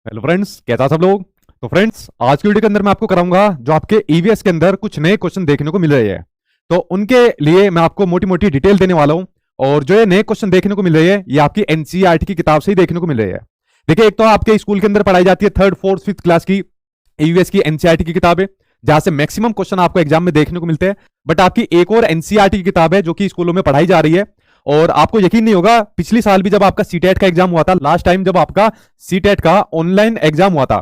Hello friends, कैसा सब लोग। तो फ्रेंड्स, आज की वीडियो के अंदर मैं आपको कराऊंगा जो आपके ईवीएस के अंदर कुछ नए क्वेश्चन देखने को मिल रहे हैं। तो उनके लिए मैं आपको मोटी मोटी डिटेल देने वाला हूं। और जो ये नए क्वेश्चन देखने को मिल रहे हैं ये आपकी एनसीईआरटी की किताब से ही देखने को मिल रहे हैं। देखिए, एक तो आपके स्कूल के अंदर पढ़ाई जाती है थर्ड फोर्थ फिफ्थ क्लास की ईवीएस की एनसीईआरटी की किताब है, जहां से मैक्सिमम क्वेश्चन आपको एग्जाम में देखने को मिलते हैं। बट आपकी एक और एनसीईआरटी की किताब है जो कि स्कूलों में पढ़ाई जा रही है। और आपको यकीन नहीं होगा, पिछली साल भी जब आपका सीटेट का एग्जाम हुआ था, लास्ट टाइम जब आपका सीटेट का ऑनलाइन एग्जाम हुआ था,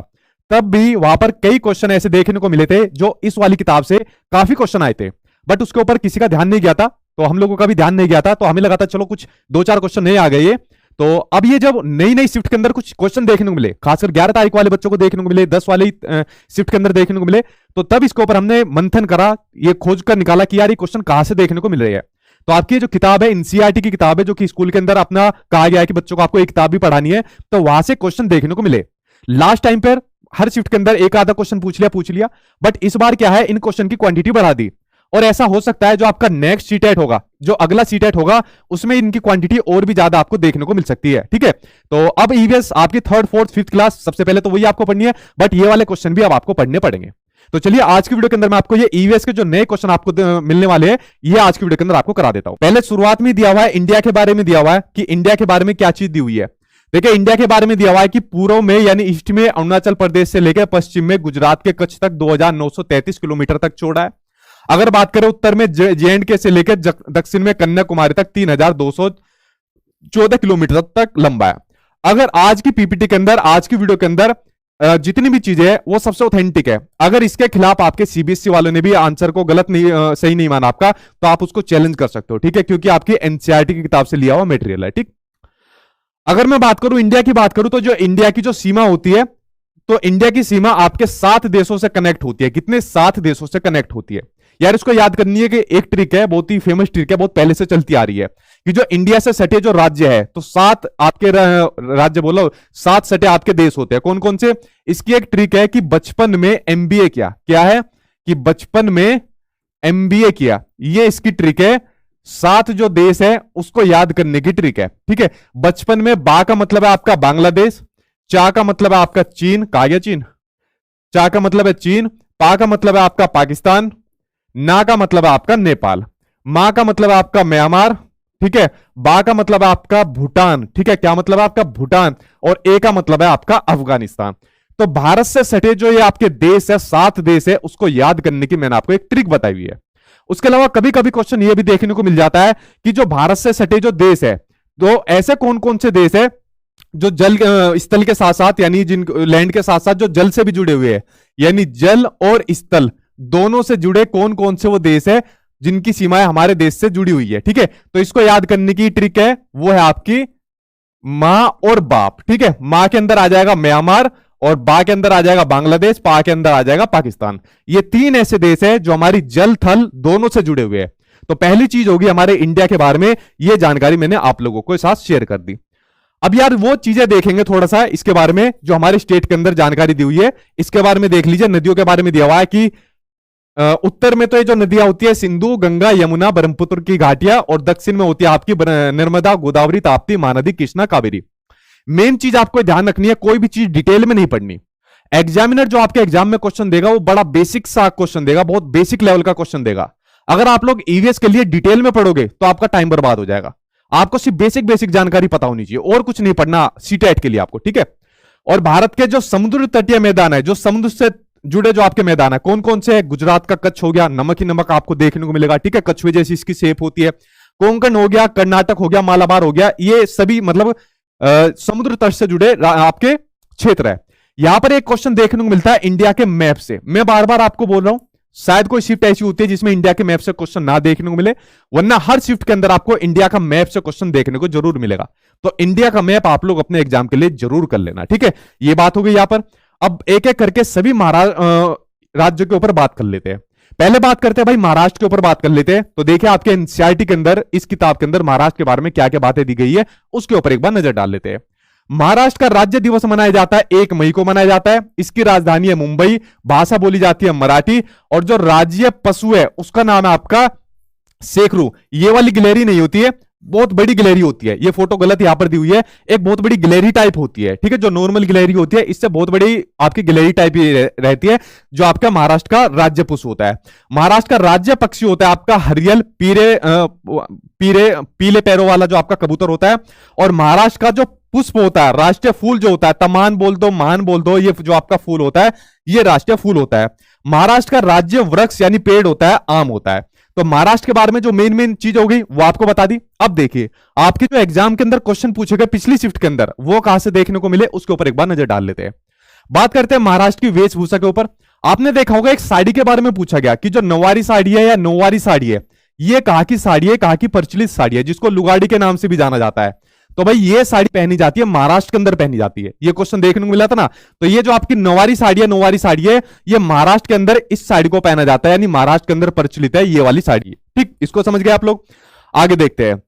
तब भी वहां पर कई क्वेश्चन ऐसे देखने को मिले थे जो इस वाली किताब से काफी क्वेश्चन आए थे। बट उसके ऊपर किसी का ध्यान नहीं गया था, तो हम लोगों का भी ध्यान नहीं गया था। तो हमें लगा था चलो कुछ दो चार क्वेश्चन नए आ गए ये। तो अब ये जब नई नई शिफ्ट के अंदर कुछ क्वेश्चन देखने को मिले, खासकर 11 तारीख वाले बच्चों को देखने को मिले, 10 वाले शिफ्ट के अंदर देखने को मिले, तो तब इसके ऊपर हमने मंथन करा, ये खोज कर निकाला कि यार ये क्वेश्चन कहां से देखने को मिल रहे हैं। तो आपकी जो किताब है एनसीईआरटी की किताब है, जो कि स्कूल के अंदर अपना कहा गया है कि बच्चों को आपको एक किताब भी पढ़ानी है, तो वहां से क्वेश्चन देखने को मिले। लास्ट टाइम पर हर शिफ्ट के अंदर एक आधा क्वेश्चन पूछ लिया। बट इस बार क्या है, इन क्वेश्चन की क्वांटिटी बढ़ा दी। और ऐसा हो सकता है जो आपका नेक्स्ट सीटेट होगा, जो अगला सीटेट होगा, उसमें इनकी क्वांटिटी और भी ज्यादा आपको देखने को मिल सकती है। ठीक है, तो अब ईवीएस आपकी थर्ड फोर्थ फिफ्थ क्लास सबसे पहले तो वही आपको पढ़नी है, बट ये वाले क्वेश्चन भी अब आपको पढ़ने पड़ेंगे। तो चलिए, आज की वीडियो के अंदर मैं आपको ये ईवीएस के जो नए क्वेश्चन आपको मिलने वाले हैं, ये आज की वीडियो के अंदर आपको करा देता हूं। पहले शुरुआत में दिया हुआ है इंडिया के बारे में, दिया हुआ है कि इंडिया के बारे में क्या चीज दी हुई है। देखिए, इंडिया के बारे में दिया हुआ है कि पूर्व में यानी ईस्ट में अरुणाचल प्रदेश से लेकर पश्चिम में गुजरात के कच्छ तक 2933 किलोमीटर तक चौड़ा है। अगर बात करें उत्तर में जे.एंड.के से लेकर दक्षिण में कन्याकुमारी तक 3214 किलोमीटर तक लंबा है। अगर आज की पीपीटी के अंदर, आज की वीडियो के अंदर जितनी भी चीजें है वो सबसे ऑथेंटिक है। अगर इसके खिलाफ आपके सीबीएसई वालों ने भी आंसर को गलत नहीं सही नहीं माना आपका, तो आप उसको चैलेंज कर सकते हो। ठीक है, क्योंकि आपकी एनसीईआरटी की किताब से लिया हुआ मटेरियल है। ठीक, अगर मैं बात करूं इंडिया की बात करूं, तो जो इंडिया की जो सीमा होती है, तो इंडिया की सीमा आपके 7 देशों से कनेक्ट होती है। कितने? 7 देशों से कनेक्ट होती है। यार, इसको याद करनी है कि एक ट्रिक है, बहुत ही फेमस ट्रिक है, बहुत पहले से चलती आ रही है, कि जो इंडिया से सटे जो राज्य है, तो 7 आपके राज्य बोलो, 7 सटे आपके देश होते हैं। कौन कौन से? इसकी एक ट्रिक है कि बचपन में एमबीए किया। क्या है? कि बचपन में एमबीए किया, ये इसकी ट्रिक है। 7 जो देश है उसको याद करने की ट्रिक है। ठीक है, बचपन में बा का मतलब है आपका बांग्लादेश, चा का मतलब है आपका चीन, कहा गया चीन, चा का मतलब है चीन, पा का मतलब है आपका पाकिस्तान, ना का मतलब है आपका नेपाल, मा का मतलब है आपका म्यांमार, ठीक है, बा का मतलब है आपका भूटान, ठीक है, क्या मतलब है आपका भूटान, और ए का मतलब है आपका अफगानिस्तान। तो भारत से सटे जो ये आपके देश है, 7 देश है, उसको याद करने की मैंने आपको एक ट्रिक बताई हुई है। उसके अलावा कभी कभी क्वेश्चन ये भी देखने को मिल जाता है कि जो भारत से सटे जो देश है, तो ऐसे कौन कौन से देश है जो जल स्थल के साथ साथ, यानी जिन लैंड के साथ साथ जो जल से भी जुड़े हुए हैं, यानी जल और स्थल दोनों से जुड़े कौन कौन से वो देश है जिनकी सीमाएं हमारे देश से जुड़ी हुई है। ठीक है, तो इसको याद करने की ट्रिक है, वो है आपकी मां और बाप। ठीक है, मां के अंदर आ जाएगा म्यांमार, और बा के अंदर आ जाएगा बांग्लादेश, पा के अंदर आ जाएगा पाकिस्तान। ये 3 ऐसे देश है जो हमारी जल थल दोनों से जुड़े हुए हैं। तो पहली चीज होगी हमारे इंडिया के बारे में, ये जानकारी मैंने आप लोगों को साथ शेयर कर दी। अब यार वो चीजें देखेंगे थोड़ा सा इसके बारे में जो हमारे स्टेट के अंदर जानकारी दी हुई है। इसके बारे में देख लीजिए, नदियों के बारे में दिया हुआ है कि उत्तर में तो ये जो नदियां होती है सिंधु, गंगा, यमुना, ब्रह्मपुत्र की घाटियां, और दक्षिण में होती है आपकी नर्मदा, गोदावरी, ताप्ती, महानदी, कृष्णा, कावेरी। मेन चीज आपको ध्यान रखनी है, कोई भी चीज डिटेल में नहीं पढ़नी। एग्जामिनर जो आपके एग्जाम में क्वेश्चन देगा वो बड़ा बेसिक सा क्वेश्चन देगा, बहुत बेसिक लेवल का क्वेश्चन देगा। अगर आप लोग ईवीएस के लिए डिटेल में पढ़ोगे तो आपका टाइम बर्बाद हो जाएगा। आपको सिर्फ बेसिक बेसिक जानकारी पता होनी चाहिए, और कुछ नहीं पढ़ना सीटेट के लिए आपको। ठीक है, और भारत के जो समुद्र तटीय मैदान है, जो समुद्र से जुड़े जो आपके मैदान है, कौन कौन से है? गुजरात का कच्छ हो गया, नमक ही नमक आपको देखने को मिलेगा। ठीक है, कछुए जैसी इसकी शेप होती है। कोंकण हो गया, कर्नाटक हो गया, मालाबार हो गया, ये सभी मतलब समुद्र तट से जुड़े आपके क्षेत्र है। यहां पर एक क्वेश्चन देखने को मिलता है इंडिया के मैप से। मैं बार बार आपको बोल रहा हूं, शायद कोई शिफ्ट ऐसी होती है जिसमें इंडिया के मैप से क्वेश्चन ना देखने को मिले, वरना हर शिफ्ट के अंदर आपको इंडिया का मैप से क्वेश्चन देखने को जरूर मिलेगा। तो इंडिया का मैप आप लोग अपने एग्जाम के लिए जरूर कर लेना। ठीक है, ये बात हो गई यहां पर। अब एक एक करके सभी महाराष्ट्र राज्यों के ऊपर बात कर लेते हैं। पहले बात करते हैं भाई महाराष्ट्र के ऊपर बात कर लेते हैं। तो देखिए, आपके एनसीईआरटी के अंदर इस किताब के अंदर महाराष्ट्र के बारे में क्या क्या बातें दी गई है, उसके ऊपर एक बार नजर डाल लेते हैं। महाराष्ट्र का राज्य दिवस मनाया जाता है 1 मई को मनाया जाता है। इसकी राजधानी है मुंबई, भाषा बोली जाती है मराठी, और जो राज्य पशु है उसका नाम है आपका सेकरू। ये वाली गिलहरी नहीं होती है, बहुत बड़ी गिलहरी होती है, ये फोटो गलत यहां पर दी हुई है, एक बहुत बड़ी गिलहरी टाइप होती है, ठीक है, जो नॉर्मल गिलहरी होती है इससे बहुत बड़ी आपकी गिलहरी टाइप ही रहती है, जो आपका महाराष्ट्र का राज्य पुष्प होता है। महाराष्ट्र का राज्य पक्षी होता है आपका हरियल पीले पैरों वाला जो आपका कबूतर होता है। और महाराष्ट्र का जो पुष्प होता है, राष्ट्रीय फूल जो होता है, तमान बोल दो, मान बोल दो, ये जो आपका फूल होता है ये राष्ट्रीय फूल होता है। महाराष्ट्र का राज्य वृक्ष यानी पेड़ होता है आम होता है। तो महाराष्ट्र के बारे में जो मेन चीज हो गई वो आपको बता दी। अब देखिए आपके जो एग्जाम के अंदर क्वेश्चन पूछे गए पिछली शिफ्ट के अंदर वो कहां से देखने को मिले उसके ऊपर एक बार नजर डाल लेते हैं। बात करते हैं महाराष्ट्र की वेशभूषा के ऊपर। आपने देखा होगा एक साड़ी के बारे में पूछा गया कि जो नौवारी साड़ी है या नौवारी साड़ी है ये कहां की साड़ी है, कहां की प्रचलित साड़ी है, जिसको लुगाड़ी के नाम से भी जाना जाता है। तो भाई ये साड़ी पहनी जाती है महाराष्ट्र के अंदर पहनी जाती है, ये क्वेश्चन देखने को मिला था ना। तो ये जो आपकी नौवारी साड़ी है ये महाराष्ट्र के अंदर इस साड़ी को पहना जाता है, यानी महाराष्ट्र के अंदर प्रचलित है ये वाली साड़ी। ठीक, इसको समझ गए आप लोग। आगे देखते हैं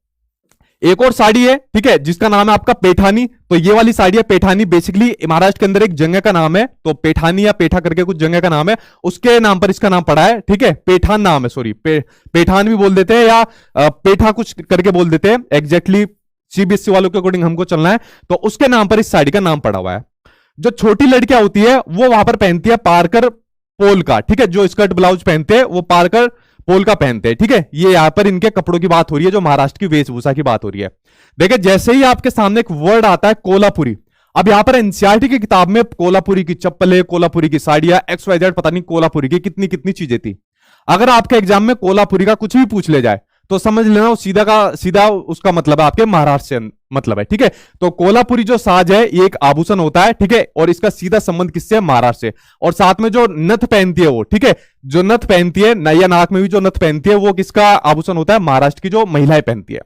एक और साड़ी है, ठीक है, जिसका नाम है आपका पैठानी। तो ये वाली साड़ी है पैठानी, बेसिकली महाराष्ट्र के अंदर एक जगह का नाम है, तो पैठानी या पेठा करके कुछ जगह का नाम है, उसके नाम पर इसका नाम पड़ा है। ठीक है, पेठान नाम है, सॉरी पेठान भी बोल देते हैं या पेठा कुछ करके बोल देते हैं, एग्जैक्टली सीबीएसई वालों के अकॉर्डिंग हमको चलना है, तो उसके नाम पर इस साड़ी का नाम पड़ा हुआ है। जो छोटी लड़कियां होती है वो वहां पर पहनती है पारकर पोल का, ठीक है, जो स्कर्ट ब्लाउज पहनते हैं वो पारकर पोल का पहनते हैं। ठीक है, ये यहां पर इनके कपड़ों की बात हो रही है, जो महाराष्ट्र की वेशभूषा की बात हो रही है। देखिए जैसे ही आपके सामने एक वर्ड आता है कोल्हापुरी, अब यहां पर एनसीईआरटी की किताब में कोल्हापुरी की चप्पलें, कोल्हापुरी की साड़ियां, XYZ पता नहीं कोल्हापुरी की कितनी कितनी चीजें थी। अगर आपके एग्जाम में कोल्हापुरी का कुछ भी पूछ ले जाए तो समझ लेना वो सीधा का सीधा उसका मतलब है आपके महाराष्ट्र से मतलब है। ठीक है, तो कोल्हापुरी जो साज है ये एक आभूषण होता है, ठीक है, और इसका सीधा संबंध किससे है, महाराष्ट्र से। और साथ में जो नथ पहनती है वो, ठीक है, जो नथ पहनती है नैया नाक में भी जो नथ पहनती है वो किसका आभूषण होता है, महाराष्ट्र की जो महिलाएं पहनती है।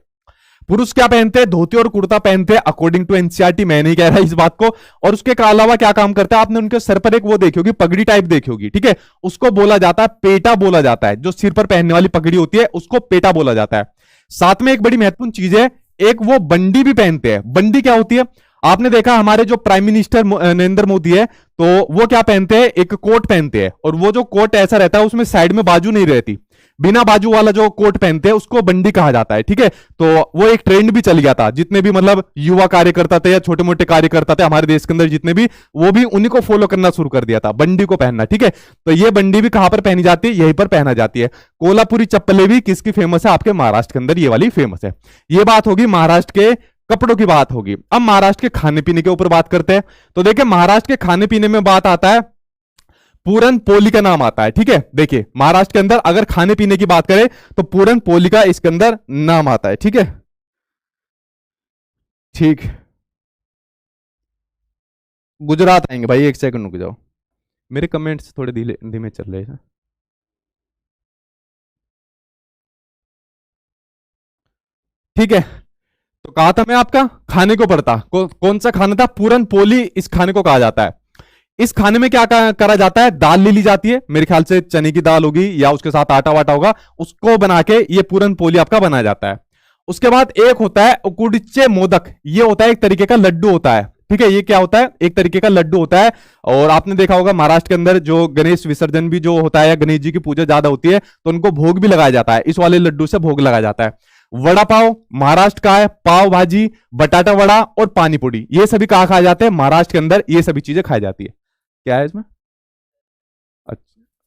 पुरुष क्या पहनते हैं, धोती और कुर्ता पहनते हैं अकॉर्डिंग टू एनसीईआरटी, मैं नहीं कह रहा इस बात को। और उसके अलावा क्या काम करता है, आपने उनके सर पर एक वो देखी होगी पगड़ी टाइप देखी होगी, ठीक है, उसको बोला जाता है पेटा बोला जाता है, जो सिर पर पहनने वाली पगड़ी होती है उसको पेटा बोला जाता है। साथ में एक बड़ी महत्वपूर्ण चीज है, एक वो बंडी भी पहनते हैं। बंडी क्या होती है, आपने देखा हमारे जो प्राइम मिनिस्टर नरेंद्र मोदी है तो वो क्या पहनते हैं, एक कोट पहनते हैं, और वो जो कोट ऐसा रहता है उसमें साइड में बाजू नहीं रहती, बिना बाजू वाला जो कोट पहनते हैं उसको बंडी कहा जाता है। ठीक है, तो वो एक ट्रेंड भी चल गया था, जितने भी मतलब युवा कार्यकर्ता थे या छोटे मोटे कार्यकर्ता थे हमारे देश के अंदर जितने भी, वो भी उन्हीं को फॉलो करना शुरू कर दिया था, बंडी को पहनना। ठीक है, तो ये बंडी भी कहां पर पहनी जाती है, यहीं पर पहना जाती है। कोल्हापुरी चप्पलें भी किसकी फेमस है, आपके महाराष्ट्र के अंदर ये वाली फेमस है। ये बात होगी महाराष्ट्र के कपड़ों की बात होगी। अब महाराष्ट्र के खाने पीने के ऊपर बात करते हैं। तो देखिए महाराष्ट्र के खाने पीने में बात आता है, पूरन पोली का नाम आता है। ठीक है, देखिए महाराष्ट्र के अंदर अगर खाने पीने की बात करें तो पूरन पोली का इसके अंदर नाम आता है। ठीक है, ठीक, गुजरात आएंगे भाई, एक सेकंड रुक जाओ, मेरे कमेंट्स थोड़े धीमे धीमे चल रहे हैं। ठीक है, तो कहा था मैं आपका खाने को पड़ता कौन सा खाना था, पूरन पोली इस खाने को कहा जाता है। इस खाने में क्या करा जाता है, दाल ले ली जाती है, मेरे ख्याल से चने की दाल होगी या उसके साथ आटा वाटा होगा, उसको बना के ये पूरन पोली आपका बनाया जाता है। उसके बाद एक होता है उकुड़चे मोदक, ये होता है एक तरीके का लड्डू होता है। ठीक है, ये क्या होता है, एक तरीके का लड्डू होता है। और आपने देखा होगा महाराष्ट्र के अंदर जो गणेश विसर्जन भी जो होता है या गणेश जी की पूजा ज्यादा होती है तो उनको भोग भी लगाया जाता है, इस वाले लड्डू से भोग लगाया जाता है। वड़ा पाव महाराष्ट्र का है, पाव भाजी, बटाटा वड़ा और पानी पूरी, ये सभी कहां खाए जाते हैं, महाराष्ट्र के अंदर ये सभी चीजें खाई जाती है। क्या है इसमें,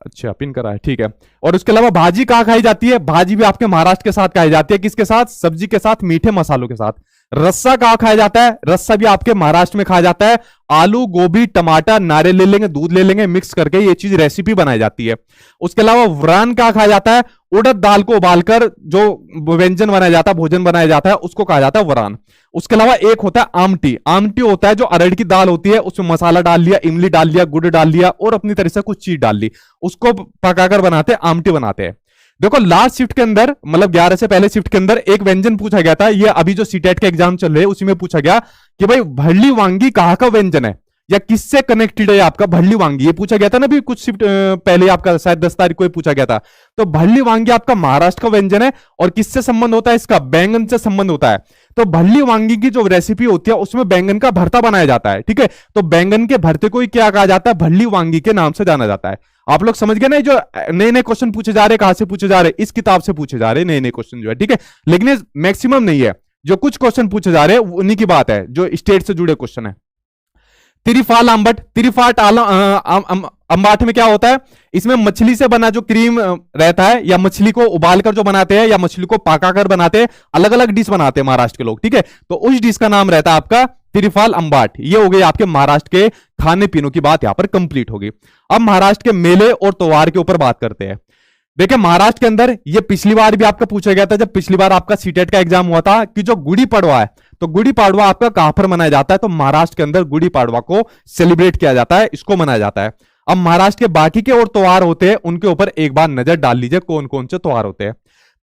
अच्छा पिन करा है, ठीक है। और उसके अलावा भाजी कहां खाई जाती है, भाजी भी आपके महाराष्ट्र के साथ खाई जाती है, किसके साथ, सब्जी के साथ, मीठे मसालों के साथ। रस्सा कहां खाया जाता है, रस्सा भी आपके महाराष्ट्र में खाया जाता है, आलू गोभी टमाटर नारियल ले लेंगे, दूध ले लेंगे, मिक्स करके ये चीज रेसिपी बनाई जाती है। उसके अलावा व्रान कहां खाया जाता है, उड़द दाल को उबालकर जो व्यंजन बनाया जाता है, भोजन बनाया जाता है, उसको कहा जाता है वरान। उसके अलावा एक होता है आमटी, आमटी होता है जो अरहर की दाल होती है, उसमें मसाला डाल लिया, इमली डाल लिया, गुड़ डाल लिया और अपनी तरह से कुछ चीज डाल ली, उसको पकाकर बनाते हैं, आमटी बनाते हैं। देखो लास्ट शिफ्ट के अंदर मतलब 11 से पहले शिफ्ट के अंदर एक व्यंजन पूछा गया था, ये अभी जो सीटेट के एग्जाम चल रहे हैं उसी में पूछा गया कि भाई भरली वांगी कहाँ का व्यंजन है या किससे कनेक्टेड है आपका भरली वांगी, ये पूछा गया था ना, भी कुछ शिफ्ट पहले आपका शायद 10 तारीख को पूछा गया था। तो भरली वांगी आपका महाराष्ट्र का व्यंजन है और किससे संबंध होता है इसका, बैंगन से संबंध होता है। तो भरली वांगी की जो रेसिपी होती है उसमें बैंगन का भरता बनाया जाता है। ठीक है, तो बैंगन के भरते को ही क्या कहा जाता है, भरली वांगी के नाम से जाना जाता है। आप लोग समझ गए ना, जो नए नए क्वेश्चन पूछे जा रहे हैं, कहां से पूछे जा रहे हैं, इस किताब से पूछे जा रहे हैं नए नए क्वेश्चन जो है। ठीक है, लेकिन मैक्सिमम नहीं है, जो कुछ क्वेश्चन पूछे जा रहे हैं उन्हीं की बात है, जो स्टेट से जुड़े क्वेश्चन है। तिरिफाल आंबट, तिरिफाट अंबाट में क्या होता है, इसमें मछली से बना जो क्रीम रहता है, या मछली को उबालकर जो बनाते हैं या मछली को पकाकर बनाते हैं, अलग अलग डिश बनाते हैं महाराष्ट्र के लोग, ठीक है। तो उस डिश का नाम रहता है आपका तिरिफाल अंबाट। ये हो गई आपके महाराष्ट्र के खाने पीने की बात यहां पर कंप्लीट होगी। अब महाराष्ट्र के मेले और त्योहार के ऊपर बात करते हैं। देखिए महाराष्ट्र के अंदर ये पिछली बार भी आपका पूछा गया था, जब पिछली बार आपका सीटेट का एग्जाम हुआ था, कि जो गुड़ी पड़वा है, तो गुड़ी पाड़वा आपका कहां पर मनाया जाता है, तो महाराष्ट्र के अंदर गुड़ी पाड़वा को सेलिब्रेट किया जाता है, इसको मनाया जाता है। अब महाराष्ट्र के बाकी के और त्योहार होते हैं, उनके ऊपर एक बार नजर डाल लीजिए कौन कौन से त्योहार होते हैं।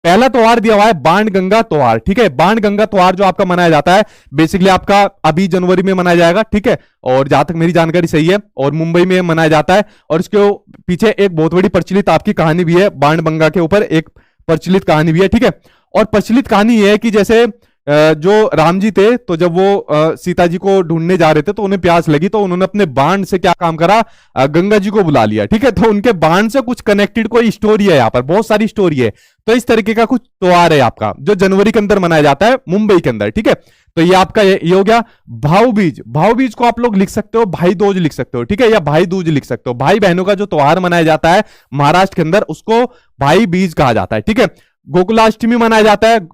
पहला त्योहार दिया हुआ है बाणगंगा त्योहार, ठीक है। बाणगंगा त्योहार जो आपका मनाया जाता है बेसिकली आपका अभी जनवरी में मनाया जाएगा, ठीक है, और जहां तक मेरी जानकारी सही है, और मुंबई में मनाया जाता है। और इसके पीछे एक बहुत बड़ी प्रचलित आपकी कहानी भी है, बाणगंगा के ऊपर एक प्रचलित कहानी भी है, ठीक है। और प्रचलित कहानी यह है कि जैसे जो राम जी थे, तो जब वो सीता जी को ढूंढने जा रहे थे, तो उन्हें प्यास लगी, तो उन्होंने अपने बाण से क्या काम करा, गंगा जी को बुला लिया, ठीक है। तो उनके बाण से कुछ कनेक्टेड कोई स्टोरी है, यहाँ पर बहुत सारी स्टोरी है। तो इस तरीके का कुछ त्योहार है आपका, जो जनवरी के अंदर मनाया जाता है मुंबई के अंदर, ठीक है। तो ये आपका ये हो गया भाऊ बीज। भाऊ बीज को आप लोग लिख सकते हो भाई दूज लिख सकते हो, ठीक है, या भाई दूज लिख सकते हो। भाई बहनों का जो त्योहार मनाया जाता है महाराष्ट्र के अंदर, उसको भाई बीज कहा जाता है, ठीक है। गोकुलाष्टमी मनाया जाता है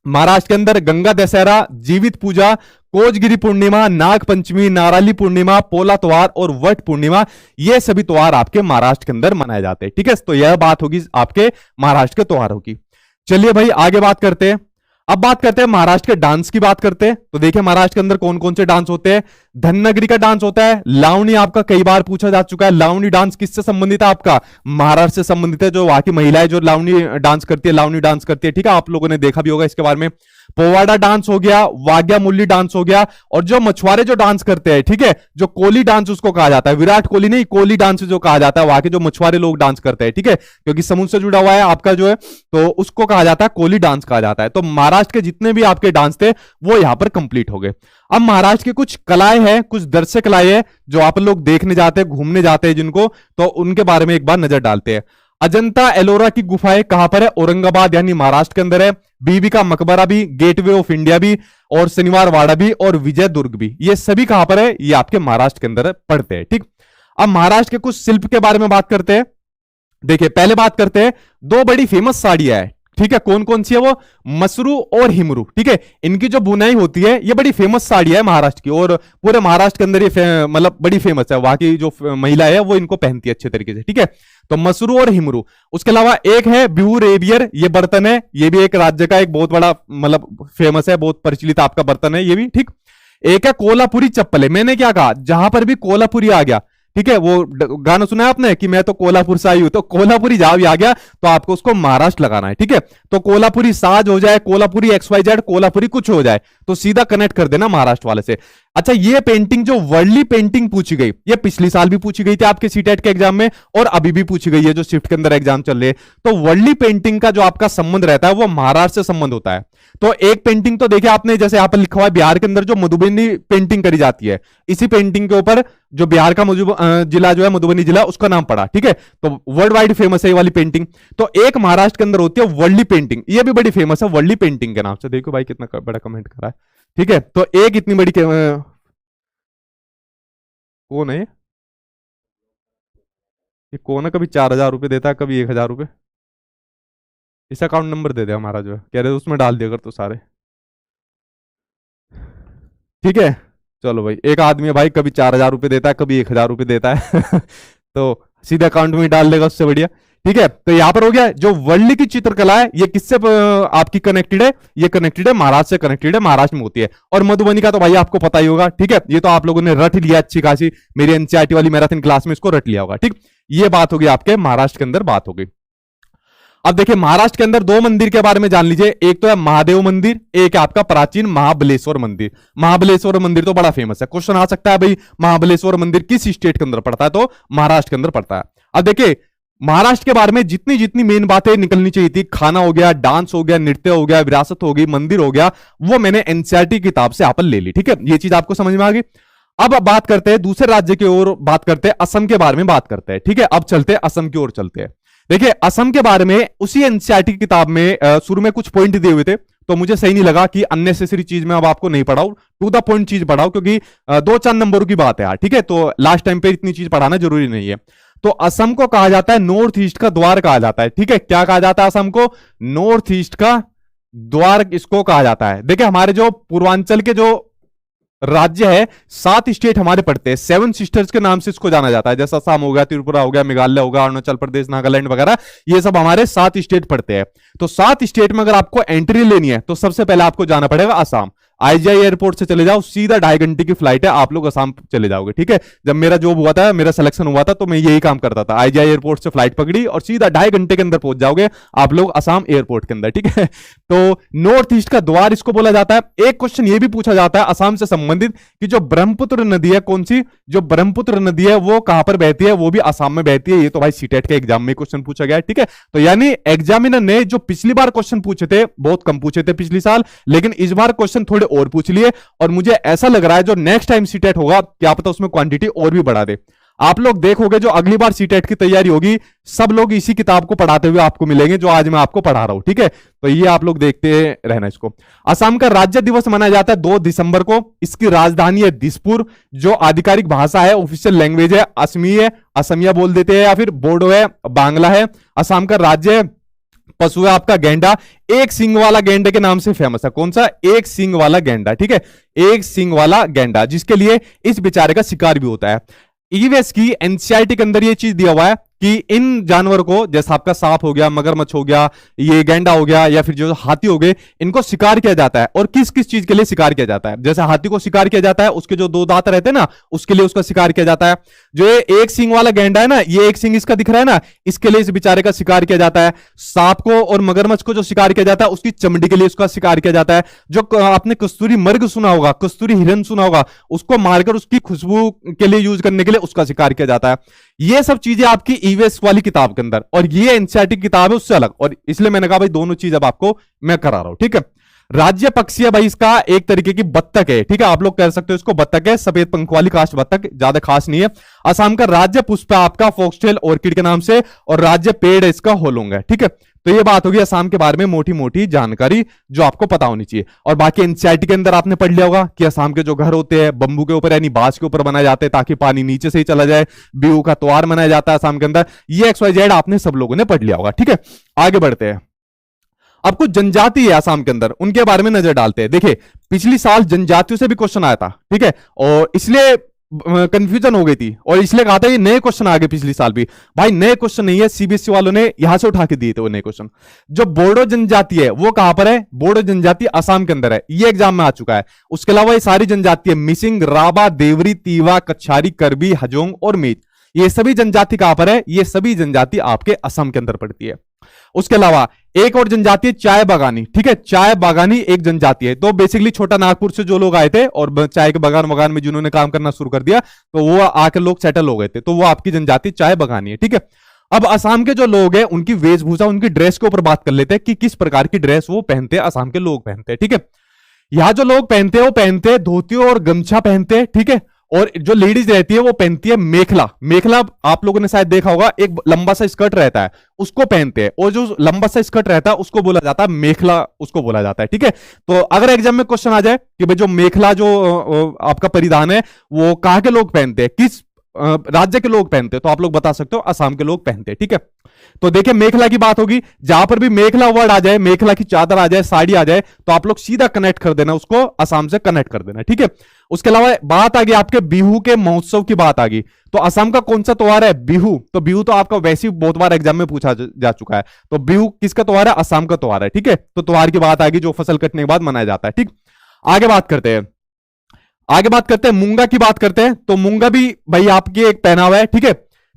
महाराष्ट्र के अंदर, गंगा दशहरा, जीवित पूजा, कोजगिरी पूर्णिमा, नाग पंचमी, नाराली पूर्णिमा, पोला त्योहार और वट पूर्णिमा, ये सभी त्योहार आपके महाराष्ट्र के अंदर मनाए जाते हैं, ठीक है। तो यह बात होगी आपके महाराष्ट्र के त्योहारों की। चलिए भाई आगे बात करते हैं। अब बात करते हैं महाराष्ट्र के डांस की बात करते हैं। तो देखिए महाराष्ट्र के अंदर कौन कौन से डांस होते हैं। धननगरी का डांस होता है, लावणी आपका कई बार पूछा जा चुका है। लावणी डांस किससे संबंधित है, आपका महाराष्ट्र से संबंधित है। जो वहां की महिलाएं जो लावणी डांस करती है, लावणी डांस करती है, ठीक है, आप लोगों ने देखा भी होगा इसके बारे में। पोवाड़ा डांस हो गया, वाग्या मुरली डांस हो गया, और जो मछुआरे जो डांस करते हैं, ठीक है, जो कोली डांस उसको कहा जाता है, विराट कोहली नहीं, कोली डांस जो कहा जाता है, वहां के जो मछुआरे लोग डांस करते हैं, ठीक है, क्योंकि समुद्र से जुड़ा हुआ है आपका जो है, तो उसको कहा जाता है कोली डांस कहा जाता है। तो महाराष्ट्र के जितने भी आपके डांस थे वो यहां पर कंप्लीट हो गए। अब महाराष्ट्र की कुछ कलाएं हैं, कुछ दृश्य कलाएं हैं जो आप लोग देखने जाते हैं, घूमने जाते हैं जिनको, तो उनके बारे में एक बार नजर डालते हैं। अजंता एलोरा की गुफाएं कहां पर है, औरंगाबाद यानी महाराष्ट्र के अंदर है। बीबी का मकबरा भी, गेटवे ऑफ इंडिया भी, और शनिवार वाड़ा भी, और विजय दुर्ग भी, ये सभी कहां पर है, ये आपके महाराष्ट्र के अंदर पड़ते हैं, ठीक। अब महाराष्ट्र के कुछ शिल्प के बारे में बात करते हैं। देखिए पहले बात करते हैं, दो बड़ी फेमस साड़ियां है, ठीक है, कौन कौन सी है वो, मसरू और हिमरू, ठीक है। इनकी जो बुनाई होती है ये बड़ी फेमस साड़ी है महाराष्ट्र की, और पूरे महाराष्ट्र के अंदर ये मतलब बड़ी फेमस है। वहां की जो महिला है वो इनको पहनती है अच्छे तरीके से, ठीक है। तो मसरू और हिमरू। उसके अलावा एक है बिहू रेबियर, ये बर्तन है, ये भी एक राज्य का एक बहुत बड़ा मतलब फेमस है, बहुत प्रचलित आपका बर्तन है ये भी, ठीक। एक है कोल्हापुरी चप्पल है। मैंने क्या कहा, जहां पर भी कोल्हापुरी आ गया, ठीक है, वो गाना सुना है आपने कि मैं तो कोल्हापुर से आई हूं, तो कोल्हापुरी जहां भी आ गया तो आपको उसको महाराष्ट्र लगाना है, ठीक है। तो कोल्हापुरी साज हो जाए, कोल्हापुरी XYZ, कोल्हापुरी कुछ हो जाए, तो सीधा कनेक्ट कर देना महाराष्ट्र वाले से। अच्छा, ये पेंटिंग जो वर्ली पेंटिंग पूछी गई, ये पिछली साल भी पूछी गई थी आपके सीटेट के एग्जाम में, और अभी भी पूछी गई है जो शिफ्ट के अंदर एग्जाम चल रहे हैं। तो वर्ली पेंटिंग का जो आपका संबंध रहता है वो महाराष्ट्र से संबंध होता है। तो एक पेंटिंग तो देखिए आपने, जैसे यहां पर लिखा हुआ है बिहार के अंदर जो मधुबनी पेंटिंग करी जाती है, इसी पेंटिंग के ऊपर जो बिहार का जिला जो है मधुबनी जिला, उसका नाम पड़ा, ठीक है। तो वर्ल्ड वाइड फेमस है ये वाली पेंटिंग। तो एक महाराष्ट्र के अंदर होती है वर्ली पेंटिंग, ये भी बड़ी फेमस है वर्ली पेंटिंग के नाम से। देखो भाई कितना बड़ा कमेंट करा है, ठीक है। तो एक इतनी बड़ी कौन है ये कौन है, कभी 4,000 रुपए देता है, कभी 1,000 रुपए। इस अकाउंट नंबर दे दे हमारा जो है, कह रहे उसमें डाल दिया कर तो सारे, ठीक है। चलो भाई, एक आदमी है भाई, कभी 4,000 रुपए देता है, कभी 1,000 रुपए देता है तो सीधे अकाउंट में ही डाल देगा, उससे बढ़िया, ठीक है। तो यहां पर हो गया जो वर्ली की चित्रकला है, ये किससे आपकी कनेक्टेड है, ये कनेक्टेड है महाराष्ट्र से, कनेक्टेड है, महाराष्ट्र में होती है। और मधुबनी का तो भाई आपको पता ही होगा, ठीक है, ये तो आप लोगों ने रट लिया अच्छी खासी, मेरी एनसीईआरटी वाली मैराथन क्लास में इसको रट लिया होगा, ठीक। ये बात होगी आपके महाराष्ट्र के अंदर, बात होगी। अब देखिए महाराष्ट्र के अंदर दो मंदिर के बारे में जान लीजिए, एक तो है महादेव मंदिर, एक है आपका प्राचीन महाबलेश्वर मंदिर। महाबलेश्वर मंदिर तो बड़ा फेमस है, क्वेश्चन आ सकता है भाई महाबलेश्वर मंदिर किस स्टेट के अंदर पड़ता है, तो महाराष्ट्र के अंदर पड़ता है। अब देखिए महाराष्ट्र के बारे में जितनी जितनी मेन बातें निकलनी चाहिए थी, खाना हो गया, डांस हो गया, नृत्य हो गया, विरासत हो गई, मंदिर हो गया, वो मैंने एनसीईआरटी किताब से आप ले ली, ठीक है। ये चीज आपको समझ में आ गई। अब बात करते हैं दूसरे राज्य की ओर, बात करते हैं असम के बारे में बात करते हैं, ठीक है। अब चलते हैं असम की ओर चलते हैं। देखिए असम के बारे में उसी एनसीईआरटी की किताब में शुरू में कुछ पॉइंट दिए हुए थे, तो मुझे सही नहीं लगा कि अननेसेसरी चीज में अब आपको नहीं पढ़ाऊं, टू द पॉइंट चीज पढ़ाऊं, क्योंकि 2-4 नंबरों की बात है यार, ठीक है। तो लास्ट टाइम पे इतनी चीज पढ़ाना जरूरी नहीं है। तो असम को कहा जाता है नॉर्थ ईस्ट का द्वार कहा जाता है, ठीक है। क्या कहा जाता है असम को? नॉर्थ ईस्ट का द्वार इसको कहा जाता है। देखिए हमारे जो पूर्वांचल के जो राज्य है, 7 स्टेट हमारे पड़ते हैं, 7 सिस्टर्स के नाम से इसको जाना जाता है, जैसा असम हो गया, त्रिपुरा हो गया, मेघालय हो गया, अरुणाचल प्रदेश, नागालैंड वगैरह, ये सब हमारे 7 स्टेट पड़ते हैं। तो 7 स्टेट में अगर आपको एंट्री लेनी है तो सबसे पहले आपको जाना पड़ेगा असम। आईजीआई एयरपोर्ट से चले जाओ, सीधा 2.5 घंटे की फ्लाइट है, आप लोग असम चले जाओगे, ठीक है। जब मेरा जॉब हुआ था, मेरा सिलेक्शन हुआ था, तो मैं यही काम करता था, आईजीआई एयरपोर्ट से फ्लाइट पकड़ी और सीधा 2.5 घंटे के अंदर पहुंच जाओगे आप लोग असम एयरपोर्ट के अंदर, ठीक है। तो नॉर्थ ईस्ट का द्वार इसको बोला जाता है। एक क्वेश्चन ये भी पूछा जाता है असम से संबंधित कि जो ब्रह्मपुत्र नदी है, कौन सी, जो ब्रह्मपुत्र नदी है वो कहां पर बहती है? वो भी असम में बहती है। ये तो भाई सीटेट के एग्जाम में क्वेश्चन पूछा गया है, ठीक है। तो यानी एग्जामिनर ने जो पिछली बार क्वेश्चन पूछे थे, बहुत कम पूछे थे पिछली साल, लेकिन इस बार क्वेश्चन थोड़े और पूछ लिए, और मुझे ऐसा लग रहा है जो नेक्स्ट टाइम सीटेट होगा, क्या पता उसमें क्वांटिटी और भी बढ़ा दे। आप लोग देखोगे जो अगली बार सीटेट की तैयारी होगी, सब लोग इसी किताब को पढ़ाते हुए आपको मिलेंगे जो आज मैं आपको पढ़ा रहा हूं, ठीक है। तो ये आप लोग देखते रहना इसको। असम का राज्य दिवस मनाया जाता है 2 दिसंबर को। इसकी राजधानी है दिसपुर। जो आधिकारिक भाषा है, ऑफिशियल लैंग्वेज है असमी है, असमिया बोल देते हैं, या फिर बोडो है, बांग्ला है। असम का राज्य पशु है आपका गेंडा। एक सींग वाला गेंडे के नाम से फेमस है। कौन सा? एक सींग वाला गेंडा, ठीक है। एक सींग वाला गेंडा, जिसके लिए इस बेचारे का शिकार भी होता है। ईवीएस की एनसीईआरटी के अंदर ये चीज दिया हुआ है कि इन जानवर को, जैसा आपका सांप हो गया, मगरमच्छ हो गया, ये गेंडा हो गया, या फिर जो हाथी हो गए, इनको शिकार किया जाता है। और किस किस चीज के लिए शिकार किया जाता है? जैसे हाथी को शिकार किया जाता है उसके जो 2 दांत रहते हैं ना, उसके लिए उसका शिकार किया जाता है। जो ये एक सींग वाला गेंडा है ना, ये एक सींग इसका दिख रहा है ना, इसके लिए इस बेचारे का शिकार किया जाता है। सांप को और मगरमच्छ को जो शिकार किया जाता है, उसकी चमड़ी के लिए उसका शिकार किया जाता है। जो आपने कस्तूरी मृग सुना होगा, कस्तूरी हिरन सुना होगा, उसको मारकर उसकी खुशबू के लिए यूज करने के लिए उसका शिकार किया जाता है। ये सब चीजें आपकी ईवीएस वाली किताब के अंदर, और ये एनसीईआरटी किताब है उससे अलग, और इसलिए मैंने कहा भाई दोनों चीज अब आपको मैं करा रहा हूं, ठीक है। राज्य पक्षी है भाई इसका एक तरीके की बत्तख है, ठीक है। आप लोग कह सकते हो इसको बत्तख है, सफेद पंख वाली कास्ट बत्तख, ज्यादा खास नहीं है। असम का राज्य पुष्प है आपका फॉक्सटेल ऑर्किड के नाम से, और राज्य पेड़ है इसका होलोंग है, ठीक है। तो ये बात होगी असम के बारे में मोटी मोटी जानकारी जो आपको पता होनी चाहिए। और बाकी एनसीईआरटी के अंदर आपने पढ़ लिया होगा कि असम के जो घर होते हैं बंबू के ऊपर यानी बांस के ऊपर बनाए जाते हैं ताकि पानी नीचे से ही चला जाए। बिहू का त्योहार मनाया जाता है असम के अंदर। ये XYZ आपने सब लोगों ने पढ़ लिया होगा, ठीक है। आगे बढ़ते हैं। अब कुछ जनजाति है असम के अंदर, उनके बारे में नजर डालते हैं। देखिए पिछली साल जनजातियों से भी क्वेश्चन आया था, ठीक है, और इसलिए कंफ्यूजन हो गई थी, और इसलिए कहा था ये नए क्वेश्चन आ गए पिछली साल भी। भाई नए क्वेश्चन नहीं है, सीबीएसई वालों ने यहां से उठा के दिए थे वो नए क्वेश्चन। जो बोडो जनजाति है वो कहां पर है? बोडो जनजाति असम के अंदर है, ये एग्जाम में आ चुका है। उसके अलावा ये सारी जनजाति है, मिसिंग, राबा, देवरी, तीवा, कच्छारी, करबी, हजोंग और मीत। ये सभी जनजाति कहां पर है? ये सभी जनजाति आपके असम के अंदर पड़ती है। उसके अलावा एक और जनजाति है चाय बागानी, ठीक है। चाय बागानी एक जनजाति है। तो बेसिकली छोटा नागपुर से जो लोग आए थे और चाय के बागान में जिन्होंने काम करना शुरू कर दिया, तो वो आके लोग सेटल हो गए थे, तो वो आपकी जनजाति चाय बागानी है, ठीक है। अब असम के जो लोग हैं उनकी वेशभूषा, उनकी ड्रेस के ऊपर बात कर लेते हैं कि किस प्रकार की ड्रेस वो पहनते हैं, असम के लोग पहनते हैं, ठीक है। यहां जो लोग पहनते हैं वो पहनते हैं धोती और गमछा पहनते हैं, ठीक है। और जो लेडीज रहती है वो पहनती है मेखला। मेखला आप लोगों ने शायद देखा होगा, एक लंबा सा स्कर्ट रहता है उसको पहनते हैं, और जो लंबा सा स्कर्ट रहता है उसको बोला जाता है मेखला, उसको बोला जाता है, ठीक है। तो अगर एग्जाम में क्वेश्चन आ जाए कि भाई जो मेखला जो आपका परिधान है वो कहां के लोग पहनते हैं, किस राज्य के लोग पहनते हैं, तो आप लोग बता सकते हो असम के लोग पहनते हैं, ठीक है। तो देखिए मेखला की बात होगी, जहां पर भी मेखला वर्ड आ जाए, मेखला की चादर आ जाए, साड़ी आ जाए, तो आप लोग सीधा कनेक्ट कर देना, उसको असम से कनेक्ट कर देना, ठीक है। उसके अलावा बात आ गई आपके बिहू के महोत्सव की बात आ गई। तो असम का कौन सा त्योहार है? बिहू। तो बिहू तो आपका वैसे ही बहुत बार एग्जाम में पूछा जा चुका है। तो बिहू किसका त्योहार है? असम का त्योहार है, ठीक है। तो त्योहार की बात आ गई जो फसल कटने के बाद मनाया जाता है, ठीक। आगे बात करते हैं, मूंगा की बात करते हैं। तो मूंगा भी भाई आपकी एक पहनावा है, ठीक है।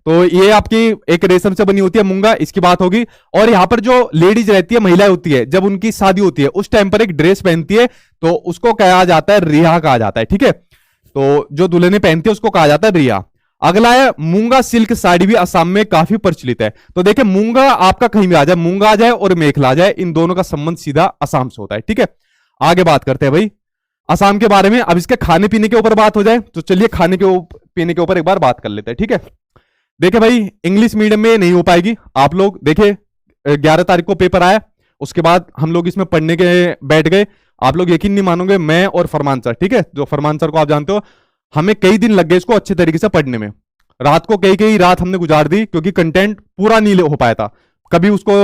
तो ये आपकी एक रेशम से बनी होती है मूंगा, इसकी बात होगी। और यहां पर जो लेडीज रहती है, महिलाएं होती है, जब उनकी शादी होती है उस टाइम पर एक ड्रेस पहनती है, तो उसको कहा जाता है रिहा कहा जाता है, ठीक है। तो जो दुल्हने पहनती है उसको कहा जाता है रिहा। अगला है मूंगा सिल्क साड़ी, भी असम में काफी प्रचलित है। तो देखिए मूंगा आपका कहीं भी आ जाए, मूंगा आ जाए और मेखला आ जाए, इन दोनों का संबंध सीधा असम से होता है, ठीक है। आगे बात करते हैं भाई असम के बारे में। अब इसके खाने पीने के ऊपर बात हो जाए तो चलिए खाने के पीने के ऊपर एक बार बात कर लेते हैं, ठीक है। देखिए भाई इंग्लिश मीडियम में नहीं हो पाएगी। आप लोग देखिए 11 तारीख को पेपर आया, उसके बाद हम लोग इसमें पढ़ने के बैठ गए। आप लोग यकीन नहीं मानोगे, मैं और फरमान सर, ठीक है, जो फरमान सर को आप जानते हो, हमें कई दिन लग गए इसको अच्छे तरीके से पढ़ने में। रात को कई कई रात हमने गुजार दी क्योंकि कंटेंट पूरा नहीं हो पाया था। कभी उसको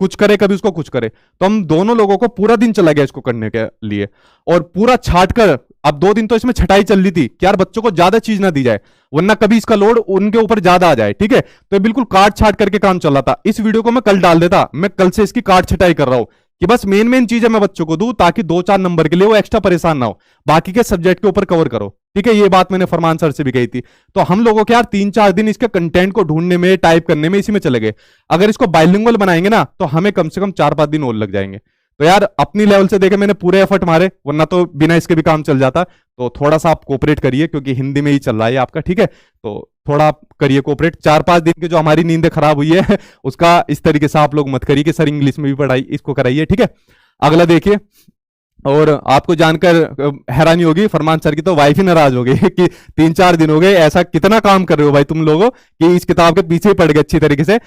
कुछ करे, कभी उसको कुछ करे, तो हम दोनों लोगों को पूरा दिन चला गया इसको करने के लिए, और पूरा छाट कर। अब 2 दिन तो इसमें छटाई चल रही थी कि यार बच्चों को ज्यादा चीज ना दी जाए, वरना कभी इसका लोड उनके ऊपर ज्यादा आ जाए, ठीक है। तो बिल्कुल काट छाट करके काम चल रहा था। इस वीडियो को मैं कल डाल देता, मैं कल से इसकी काट छटाई कर रहा हूं कि बस मेन मेन चीजें मैं बच्चों को दूं, ताकि 2-4 नंबर के लिए वो एक्स्ट्रा परेशान ना हो, बाकी के सब्जेक्ट के ऊपर कवर करो, ठीक है। ये बात मैंने फरमान सर से भी कही थी। तो हम लोगों के यार 3-4 दिन इसके कंटेंट को ढूंढने में, टाइप करने में, इसी में चले गए। अगर इसको बाइलिंगुअल बनाएंगे ना तो हमें कम से कम 4-5 दिन और लग जाएंगे। तो यार अपनी लेवल से देखे मैंने पूरे एफर्ट मारे, वरना तो बिना इसके भी काम चल जाता। तो थोड़ा सा आप कोऑपरेट करिए, क्योंकि हिंदी में ही चल रहा है आपका, ठीक है। तो थोड़ा आप करिए कोऑपरेट। 4-5 दिन की जो हमारी नींद खराब हुई है उसका इस तरीके से आप लोग मत करिए कि सर इंग्लिश में भी पढ़ाई इसको कराइए, ठीक है। अगला देखिए, और आपको जानकर हैरानी होगी, फरमान सर की तो वाइफ ही नाराज हो गई कि 3-4 दिन हो गए, ऐसा कितना काम कर रहे हो भाई तुम लोगों कि इस किताब के पीछे ही पड़ गए अच्छी तरीके से।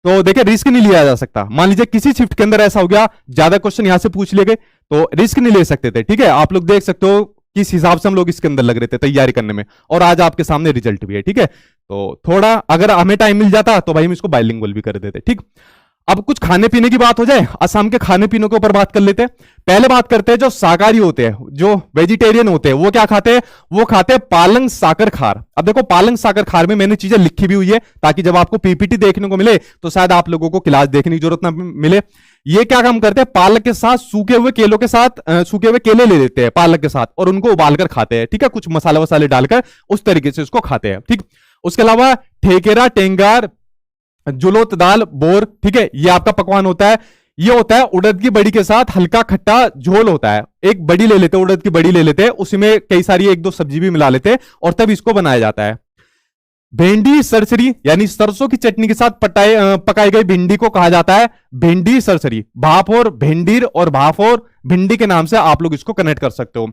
तो देखिए रिस्क नहीं लिया जा सकता। मान लीजिए किसी शिफ्ट के अंदर ऐसा हो गया, ज्यादा क्वेश्चन यहां से पूछ लिए गए, तो रिस्क नहीं ले सकते थे, ठीक है। आप लोग देख सकते हो किस हिसाब से हम लोग इसके अंदर लग रहे थे तैयारी करने में, और आज आपके सामने रिजल्ट भी है, ठीक है। तो थोड़ा अगर हमें टाइम मिल जाता तो भाई हम इसको बाइलिंगुअल भी कर देते, ठीक। अब कुछ खाने पीने की बात हो जाए, असम के खाने पीने के ऊपर बात कर लेते हैं। पहले बात करते हैं जो शाकाहारी होते हैं, जो वेजिटेरियन होते हैं, वो क्या खाते हैं? वो खाते हैं पालंग साकर खार। अब देखो पालंग साकर खार में मैंने चीजें लिखी भी हुई है, ताकि जब आपको पीपीटी देखने को मिले तो शायद आप लोगों को क्लास देखने की जरूरत ना मिले। ये क्या काम करते हैं? पालक के साथ सूखे हुए केलों के साथ सूखे हुए केले ले लेते हैं पालक के साथ, और उनको उबालकर खाते हैं, ठीक है। कुछ मसाले वसाले डालकर उस तरीके से उसको खाते हैं, ठीक। उसके अलावा ठेकेरा, टेंगार, जुलोत दाल, बोर, ठीक है, ये आपका पकवान होता है। ये होता है उड़द की बड़ी के साथ हल्का खट्टा झोल होता है। एक बड़ी ले लेते हैं, उड़द की बड़ी ले लेते हैं, उसी में कई सारी 1-2 सब्जी भी मिला लेते हैं, और तब इसको बनाया जाता है। भिंडी सरसरी, यानी सरसों की चटनी के साथ पकाई गई भिंडी को कहा जाता है भिंडी सरसरी। भाफोर, भिंडीर और भाफोर भिंडी के नाम से आप लोग इसको कनेक्ट कर सकते हो।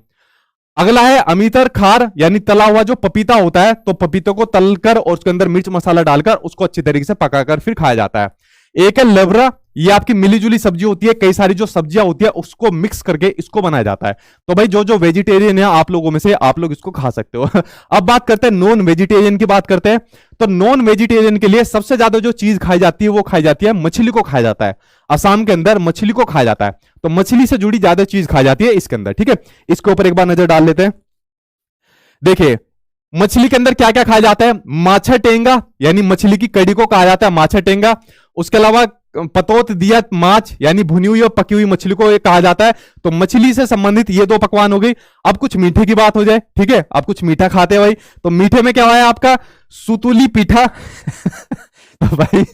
अगला है अमीतर खार, यानी तला हुआ जो पपीता होता है, तो पपीते को तलकर और उसके अंदर मिर्च मसाला डालकर उसको अच्छी तरीके से पकाकर फिर खाया जाता है। एक है लवरा, ये आपकी मिली जुली सब्जी होती है, कई सारी जो सब्जियां होती है उसको मिक्स करके इसको बनाया जाता है। तो भाई जो जो वेजिटेरियन है आप लोगों में से, आप लोग इसको खा सकते हो। अब बात करते हैं नॉन वेजिटेरियन की बात करते हैं। तो नॉन वेजिटेरियन के लिए सबसे ज्यादा जो चीज खाई जाती है वो खाई जाती है मछली को खाया जाता है। असम के अंदर मछली को खाया जाता है, तो मछली से जुड़ी ज्यादा चीज खाई जाती है इसके अंदर, ठीक है। इसके ऊपर एक बार नजर डाल लेते हैं। देखिए मछली के अंदर क्या क्या खाया जाता है? माछा टेंगा, यानी मछली की कड़ी को कहा जाता है माछा टेंगा। उसके अलावा पतोत दिया माछ, यानी भुनी हुई और पकी हुई मछली को कहा जाता है। तो मछली से संबंधित ये 2 पकवान हो गई। अब कुछ मीठे की बात हो जाए, ठीक है, अब कुछ मीठा खाते हैं भाई। तो मीठे में क्या है आपका? सुतुली पीठा। तो भाई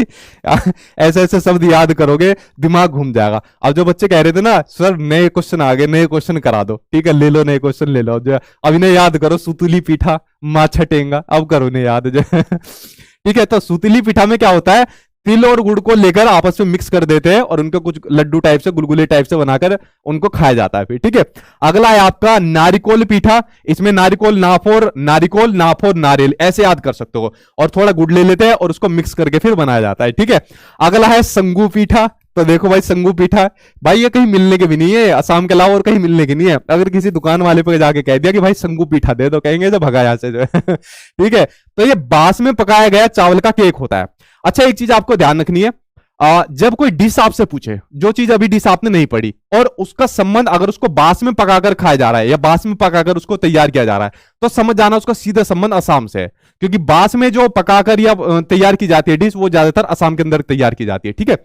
ऐसे ऐसे शब्द याद करोगे दिमाग घूम जाएगा। अब जो बच्चे कह रहे थे ना सर नए क्वेश्चन आ गए, नए क्वेश्चन करा दो, ठीक है, ले लो नए क्वेश्चन ले लो, जो अब इन्हें याद करो, सुतुली पीठा, माछा टेंगा, अब करो इन्हें याद जो। ठीक है, तो सुतुली पीठा में क्या होता है? तिल और गुड़ को लेकर आपस में मिक्स कर देते हैं और उनको कुछ लड्डू टाइप से, गुलगुले टाइप से बनाकर उनको खाया जाता है फिर, ठीक है। अगला है आपका नारिकोल पीठा। इसमें नारिकोल नाफोर, नारिकोल नाफोर नारियल, ऐसे याद कर सकते हो, और थोड़ा गुड़ ले लेते हैं और उसको मिक्स करके फिर बनाया जाता है, ठीक है। अगला है संगू पीठा। तो देखो भाई संगू पीठा, भाई ये कहीं मिलने के भी नहीं है, असम के अलावा और कहीं मिलने की नहीं है। अगर किसी दुकान वाले पे जाके कह दिया कि भाई संगू पीठा दे दो, कहेंगे जो भगा यहां से जो है। ठीक है, तो ये बांस में पकाया गया चावल का केक होता है। अच्छा एक चीज आपको ध्यान रखनी है, जब कोई डिश आपसे पूछे, जो चीज अभी डिश आपने नहीं पढ़ी, और उसका संबंध अगर उसको बांस में पकाकर खाया जा रहा है या बांस में पकाकर उसको तैयार किया जा रहा है, तो समझ जाना उसका सीधा संबंध असम से है, क्योंकि बांस में जो पकाकर या तैयार की जाती है डिश, वो ज्यादातर असम के अंदर तैयार की जाती है, ठीक है।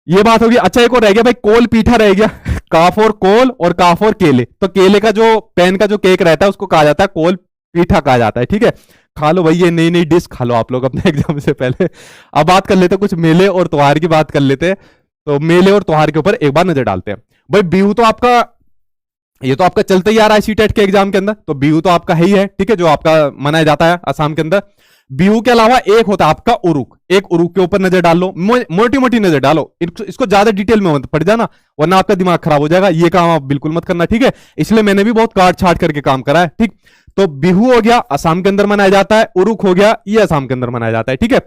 ये बात होगी। अच्छा एक और रह गया भाई, कोल पीठा रह गया। काफ और कोल और काफ और केले। तो केले का जो पैन का जो केक रहता है उसको कहा जाता है कोल पीठा कहा जाता है, ठीक है। खा लो भाई, ये नई नई डिश खा लो आप लोग अपने एग्जाम से पहले। अब बात कर लेते हैं कुछ मेले और त्योहार की बात कर लेते हैं। तो मेले और त्योहार के ऊपर एक बार नजर डालते हैं। भाई बिहू तो आपका, ये तो आपका चलता ही आ रहा है सीटेट के एग्जाम के अंदर, तो बिहू तो आपका है ही है, ठीक है, जो आपका मनाया जाता है असम के अंदर। बिहू के अलावा एक होता है आपका उरुक। एक उरुक के ऊपर नजर डाल लो, मोटी मोटी नजर डालो, इसको ज्यादा डिटेल में मत पढ़ जाना, वरना आपका दिमाग खराब हो जाएगा। ये काम आप बिल्कुल मत करना, ठीक है। इसलिए मैंने भी बहुत काट छाट करके काम करा है, ठीक। तो बिहू हो गया, असम के अंदर मनाया जाता है। उरुक हो गया, ये असम के अंदर मनाया जाता है। ठीक है,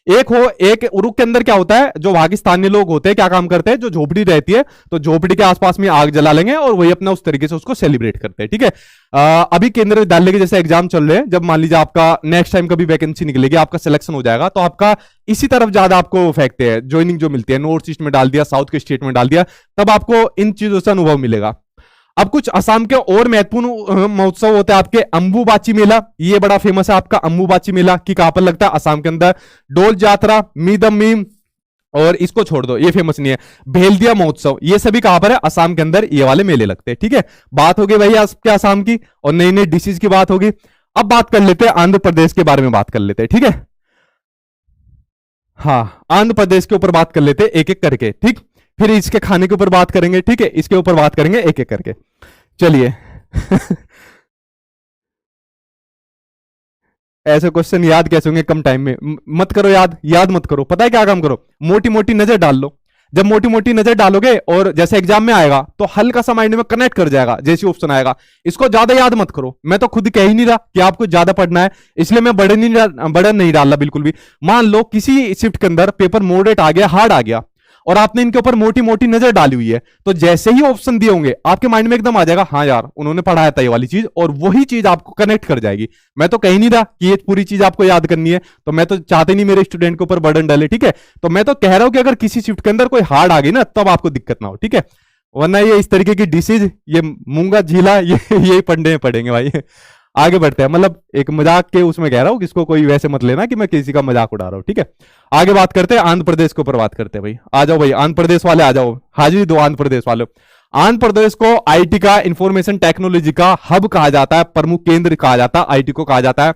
एक उरुक के अंदर क्या होता है, जो वहां के स्थानीय लोग होते हैं क्या काम करते हैं, जो झोपड़ी रहती है तो झोपड़ी के आसपास में आग जला लेंगे और वही अपना उस तरीके से उसको सेलिब्रेट करते हैं। ठीक है, अभी केंद्रीय विद्यालय के जैसे एग्जाम चल रहे हैं, जब मान लीजिए आपका नेक्स्ट टाइम कभी वैकेंसी निकलेगी, आपका सिलेक्शन हो जाएगा, तो आपका इसी तरफ ज्यादा आपको फेंकते हैं, ज्वाइनिंग जो मिलती है, नॉर्थ ईस्ट में डाल दिया, साउथ के स्टेट में डाल दिया, तब आपको इन चीजों से अनुभव मिलेगा। अब कुछ असम के और महत्वपूर्ण महोत्सव होते हैं आपके। अंबुबाची मेला, ये बड़ा फेमस है आपका अंबुबाची मेला, कि कहां पर लगता है, असम के अंदर। डोल जात्रा, मीदम मीम, और इसको छोड़ दो, ये फेमस नहीं है। भेलदिया महोत्सव, ये सभी कहां पर है, असम के अंदर ये वाले मेले लगते हैं। ठीक है, बात हो गई भाई आपके असम की, और नई नई डिशेज की बात होगी। अब बात कर लेते हैं आंध्र प्रदेश के बारे में, बात कर लेते हैं। ठीक है, हाँ, आंध्र प्रदेश के ऊपर बात कर लेते हैं एक एक करके। ठीक, फिर इसके खाने के ऊपर बात करेंगे। ठीक है, इसके ऊपर बात करेंगे एक एक करके। चलिए ऐसे क्वेश्चन याद कैसे होंगे कम टाइम में, मत करो याद मत करो। पता है क्या काम करो, मोटी मोटी नजर डाल लो। जब मोटी मोटी नजर डालोगे और जैसे एग्जाम में आएगा तो हल्का सा माइंड में कनेक्ट कर जाएगा, जैसे ऑप्शन आएगा। इसको ज्यादा याद मत करो, मैं तो खुद कह ही नहीं रहा कि आपको ज्यादा पढ़ना है, इसलिए मैं बर्डन नहीं डाल रहा बिल्कुल भी। मान लो किसी शिफ्ट के अंदर पेपर मॉडरेट आ गया, हार्ड आ गया, और आपने इनके ऊपर मोटी मोटी नजर डाली हुई है, तो जैसे ही ऑप्शन दिए होंगे आपके माइंड में एकदम आ जाएगा, हाँ यार उन्होंने पढ़ाया था ये वाली चीज, और वही चीज आपको कनेक्ट कर जाएगी। मैं तो कहीं नहीं रहा कि ये पूरी चीज आपको याद करनी है, तो मैं तो चाहते नहीं मेरे स्टूडेंट के ऊपर बर्डन डाले। ठीक है, तो मैं तो कह रहा हूं कि अगर किसी शिफ्ट के अंदर कोई हार्ड आ गई ना, तब आपको दिक्कत ना हो। ठीक है, वरना ये इस तरीके की डिसीज, ये मूंगा झीला, ये पढ़ने में पड़ेंगे भाई। आगे बढ़ते हैं, मतलब एक मजाक के उसमें कह रहा हूं, किसको कोई वैसे मत लेना कि मैं किसी का मजाक उड़ा रहा हूं। ठीक है, आगे बात करते हैं, आंध्र प्रदेश के ऊपर बात करते हैं भाई। आ जाओ भाई, आंध्र प्रदेश वाले आ जाओ, हाजिरी दो आंध्र प्रदेश वाले। आंध्र प्रदेश को आईटी का, इंफॉर्मेशन टेक्नोलॉजी का हब कहा जाता है, प्रमुख केंद्र कहा जाता है, आईटी को कहा जाता है।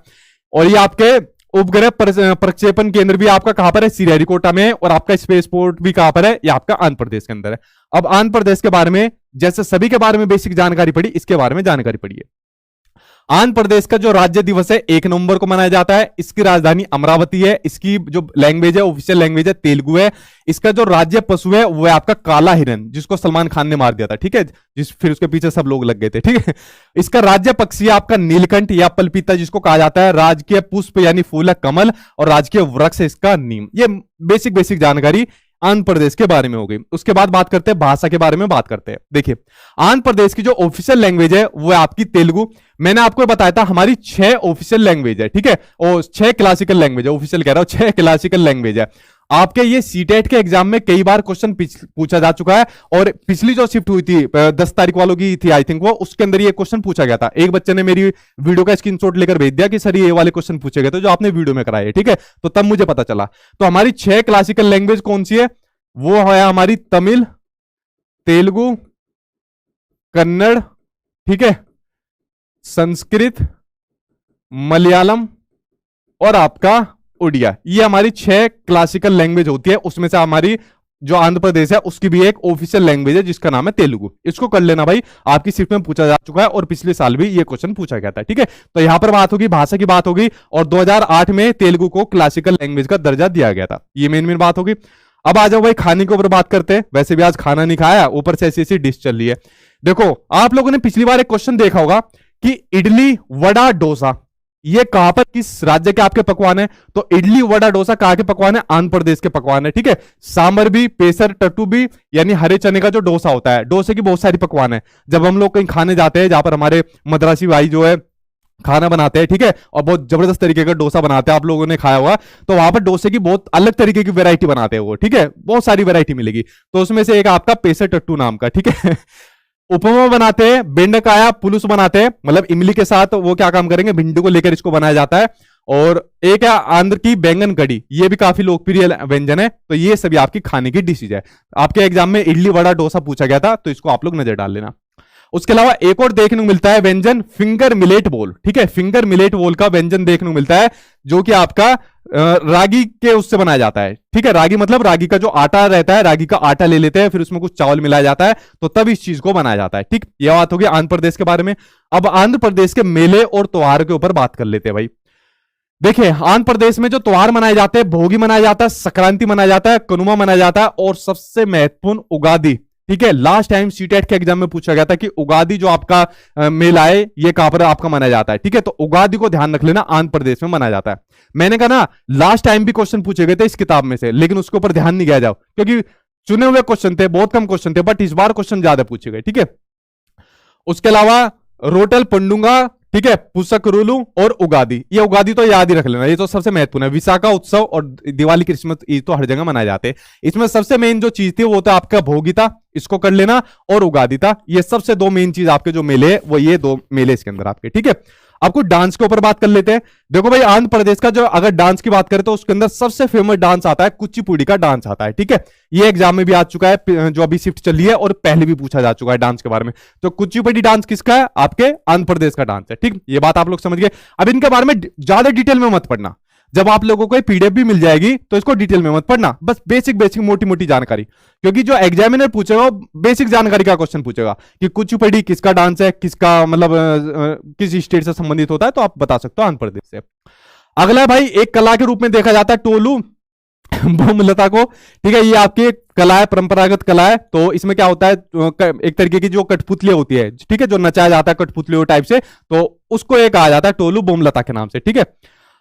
और ये आपके उपग्रह प्रक्षेपण केंद्र भी आपका कहां पर है, श्रीहरिकोटा में, और आपका स्पेस पोर्ट भी कहां पर है, ये आपका आंध्र प्रदेश के अंदर है। अब आंध्र प्रदेश के बारे में, जैसे सभी के बारे में बेसिक जानकारी पड़ी, इसके बारे में जानकारी पड़ी है। आंध्र प्रदेश का जो राज्य दिवस है 1 नवंबर को मनाया जाता है। इसकी राजधानी अमरावती है। इसकी जो लैंग्वेज है, ऑफिशियल लैंग्वेज है, तेलुगु है। इसका जो राज्य पशु है वो है आपका काला हिरन, जिसको सलमान खान ने मार दिया था। ठीक है, फिर उसके पीछे सब लोग लग गए थे। ठीक है, इसका राज्य पक्षी है आपका नीलकंठ या पलपीता, जिसको कहा जाता है। राजकीय पुष्प यानी फूल है कमल, और राजकीय वृक्ष है इसका नीम। ये बेसिक जानकारी आंध्र प्रदेश के बारे में हो गई। उसके बाद बात करते हैं भाषा के बारे में, बात करते हैं। देखिए, आंध्र प्रदेश की जो ऑफिशियल लैंग्वेज है वो है आपकी तेलुगु। मैंने आपको बताया था हमारी 6 ऑफिशियल लैंग्वेज है। ठीक है, और 6 क्लासिकल लैंग्वेज है, ऑफिशियल कह रहा हूं, 6 क्लासिकल लैंग्वेज है। आपके ये सीटेट के एग्जाम में कई बार क्वेश्चन पूछा जा चुका है, और पिछली जो शिफ्ट हुई थी 10 तारीख वालों की थी आई थिंक, वो उसके अंदर ये क्वेश्चन पूछा गया था। एक बच्चे ने मेरी वीडियो का स्क्रीनशॉट लेकर भेज दिया कि सर ये वाले क्वेश्चन पूछे गए थे जो आपने वीडियो में कराए। ठीक है, तो तब मुझे पता चला। तो हमारी 6 क्लासिकल लैंग्वेज कौन सी है, वो है हमारी तमिल, तेलुगु, कन्नड़, ठीक है, संस्कृत, मलयालम, और आपका उड़िया। ये हमारी 6 क्लासिकल लैंग्वेज होती है। उसमें से हमारी जो आंध्र प्रदेश है उसकी भी एक ऑफिशियल लैंग्वेज है जिसका नाम है तेलुगु। इसको कर लेना भाई, आपकी सिर्फ में पूछा जा चुका है, और पिछले साल भी ये क्वेश्चन पूछा गया था। ठीक है, तो यहां पर बात होगी, भाषा की बात होगी, और 2008 में तेलुगु को क्लासिकल लैंग्वेज का दर्जा दिया गया था। ये मेन बात होगी। अब आ जाओ भाई, खाने के ऊपर बात करते हैं। वैसे भी आज खाना नहीं खाया, ऊपर से ऐसी ऐसी डिश चल रही है। देखो, आप लोगों ने पिछली बार एक क्वेश्चन देखा होगा कि इडली, वड़ा, डोसा, ये कहां पर, किस राज्य के आपके पकवान है, तो इडली, वड़ा, डोसा कहां के पकवान है, आंध्र प्रदेश के पकवान है। ठीक है, सांबर भी, पेसर टट्टू भी, यानी हरे चने का जो डोसा होता है, डोसे की बहुत सारी पकवान है। जब हम लोग कहीं खाने जाते हैं, जहां पर हमारे मद्रासी भाई जो है खाना बनाते हैं, ठीक है, और बहुत जबरदस्त तरीके का डोसा बनाते हैं, आप लोगों ने खाया होगा, तो वहां पर डोसे की बहुत अलग तरीके की वैरायटी बनाते हैं वो। ठीक है, बहुत सारी वैरायटी मिलेगी, तो उसमें से एक आपका पेसर टट्टू नाम का। ठीक है, उपमा बनाते हैं, बेंडकाया पुलुस बनाते हैं, मतलब इमली के साथ वो क्या काम करेंगे, भिंडी को लेकर इसको बनाया जाता है। और एक है आंध्र की बैंगन कड़ी, ये भी काफी लोकप्रिय व्यंजन है। तो ये सभी आपकी खाने की डिशेज है। आपके एग्जाम में इडली, वड़ा, डोसा पूछा गया था, तो इसको आप लोग नजर डाल लेना। उसके अलावा एक और देखने को मिलता है व्यंजन, फिंगर मिलेट बोल। ठीक है, फिंगर मिलेट बोल का व्यंजन देखने को मिलता है, जो कि आपका रागी के उससे बनाया जाता है। ठीक है, रागी मतलब रागी का जो आटा रहता है, रागी का आटा ले लेते हैं, फिर उसमें कुछ चावल मिलाया जाता है, तो तब इस चीज को बनाया जाता है। ठीक, यह बात होगी आंध्र प्रदेश के बारे में। अब आंध्र प्रदेश के मेले और त्योहार के ऊपर बात कर लेते हैं भाई। देखिए, आंध्र प्रदेश में जो त्योहार मनाए जाते हैं, भोगी मनाया जाता है, संक्रांति मनाया जाता है, कनुमा मनाया जाता है, और सबसे महत्वपूर्ण उगादी, ठीक है, लास्ट टाइम सीटेट के एग्जाम में पूछा गया था कि उगादी जो आपका मेला है ये कहां पर आपका मनाया जाता है। ठीक है, तो उगादी को ध्यान रख लेना, आंध्र प्रदेश में मनाया जाता है। मैंने कहा ना लास्ट टाइम भी क्वेश्चन पूछे गए थे इस किताब में से, लेकिन उसके ऊपर ध्यान नहीं दिया जाओ क्योंकि चुने हुए क्वेश्चन थे, बहुत कम क्वेश्चन थे, बट इस बार क्वेश्चन ज्यादा पूछे गए। ठीक है, उसके अलावा रोटल पंडुंगा, ठीक है, पुसकरुलु और उगादी, ये उगादी तो याद ही रख लेना, ये तो सबसे महत्वपूर्ण है। विशाखा उत्सव और दिवाली क्रिसमस ईद तो हर जगह मनाए जाते हैं, इसमें सबसे मेन जो चीज थी वो था आपका भोगिता, इसको कर लेना, और उगादी था। ये सबसे दो मेन चीज आपके जो मेले है वो ये दो मेले इसके अंदर आपके। ठीक है, अब कुछ डांस के ऊपर बात कर लेते हैं। देखो भाई, आंध्र प्रदेश का जो अगर डांस की बात करें तो उसके अंदर सबसे फेमस डांस आता है कुचिपुड़ी का डांस आता है। ठीक है, ये एग्जाम में भी आ चुका है, जो अभी शिफ्ट चली है, और पहले भी पूछा जा चुका है डांस के बारे में। तो कुचिपुड़ी डांस किसका है? आपके आंध्र प्रदेश का डांस है। ठीक, ये बात आप लोग समझ गए। अब इनके बारे में ज्यादा डिटेल में मत पढ़ना, जब आप लोगों को पीडीएफ भी मिल जाएगी तो इसको डिटेल में मत पढ़ना, बस बेसिक बेसिक मोटी मोटी जानकारी, क्योंकि जो एग्जामिनर पूछेगा बेसिक जानकारी का क्वेश्चन पूछेगा कि कुचिपुड़ी किसका डांस है, किसका मतलब किस स्टेट से संबंधित होता है, तो आप बता सकते हो आंध्र प्रदेश से। अगला भाई, एक कला के रूप में देखा जाता है टोलू बोमलता को। ठीक है, ये आपकी एक कला है, परंपरागत कला है। तो इसमें क्या होता है, एक तरीके की जो कठपुतलियां होती है, ठीक है, जो नचाया जाता है कठपुतलियों टाइप से, तो उसको एक कहा जाता है टोलू बोमलता के नाम से। ठीक है,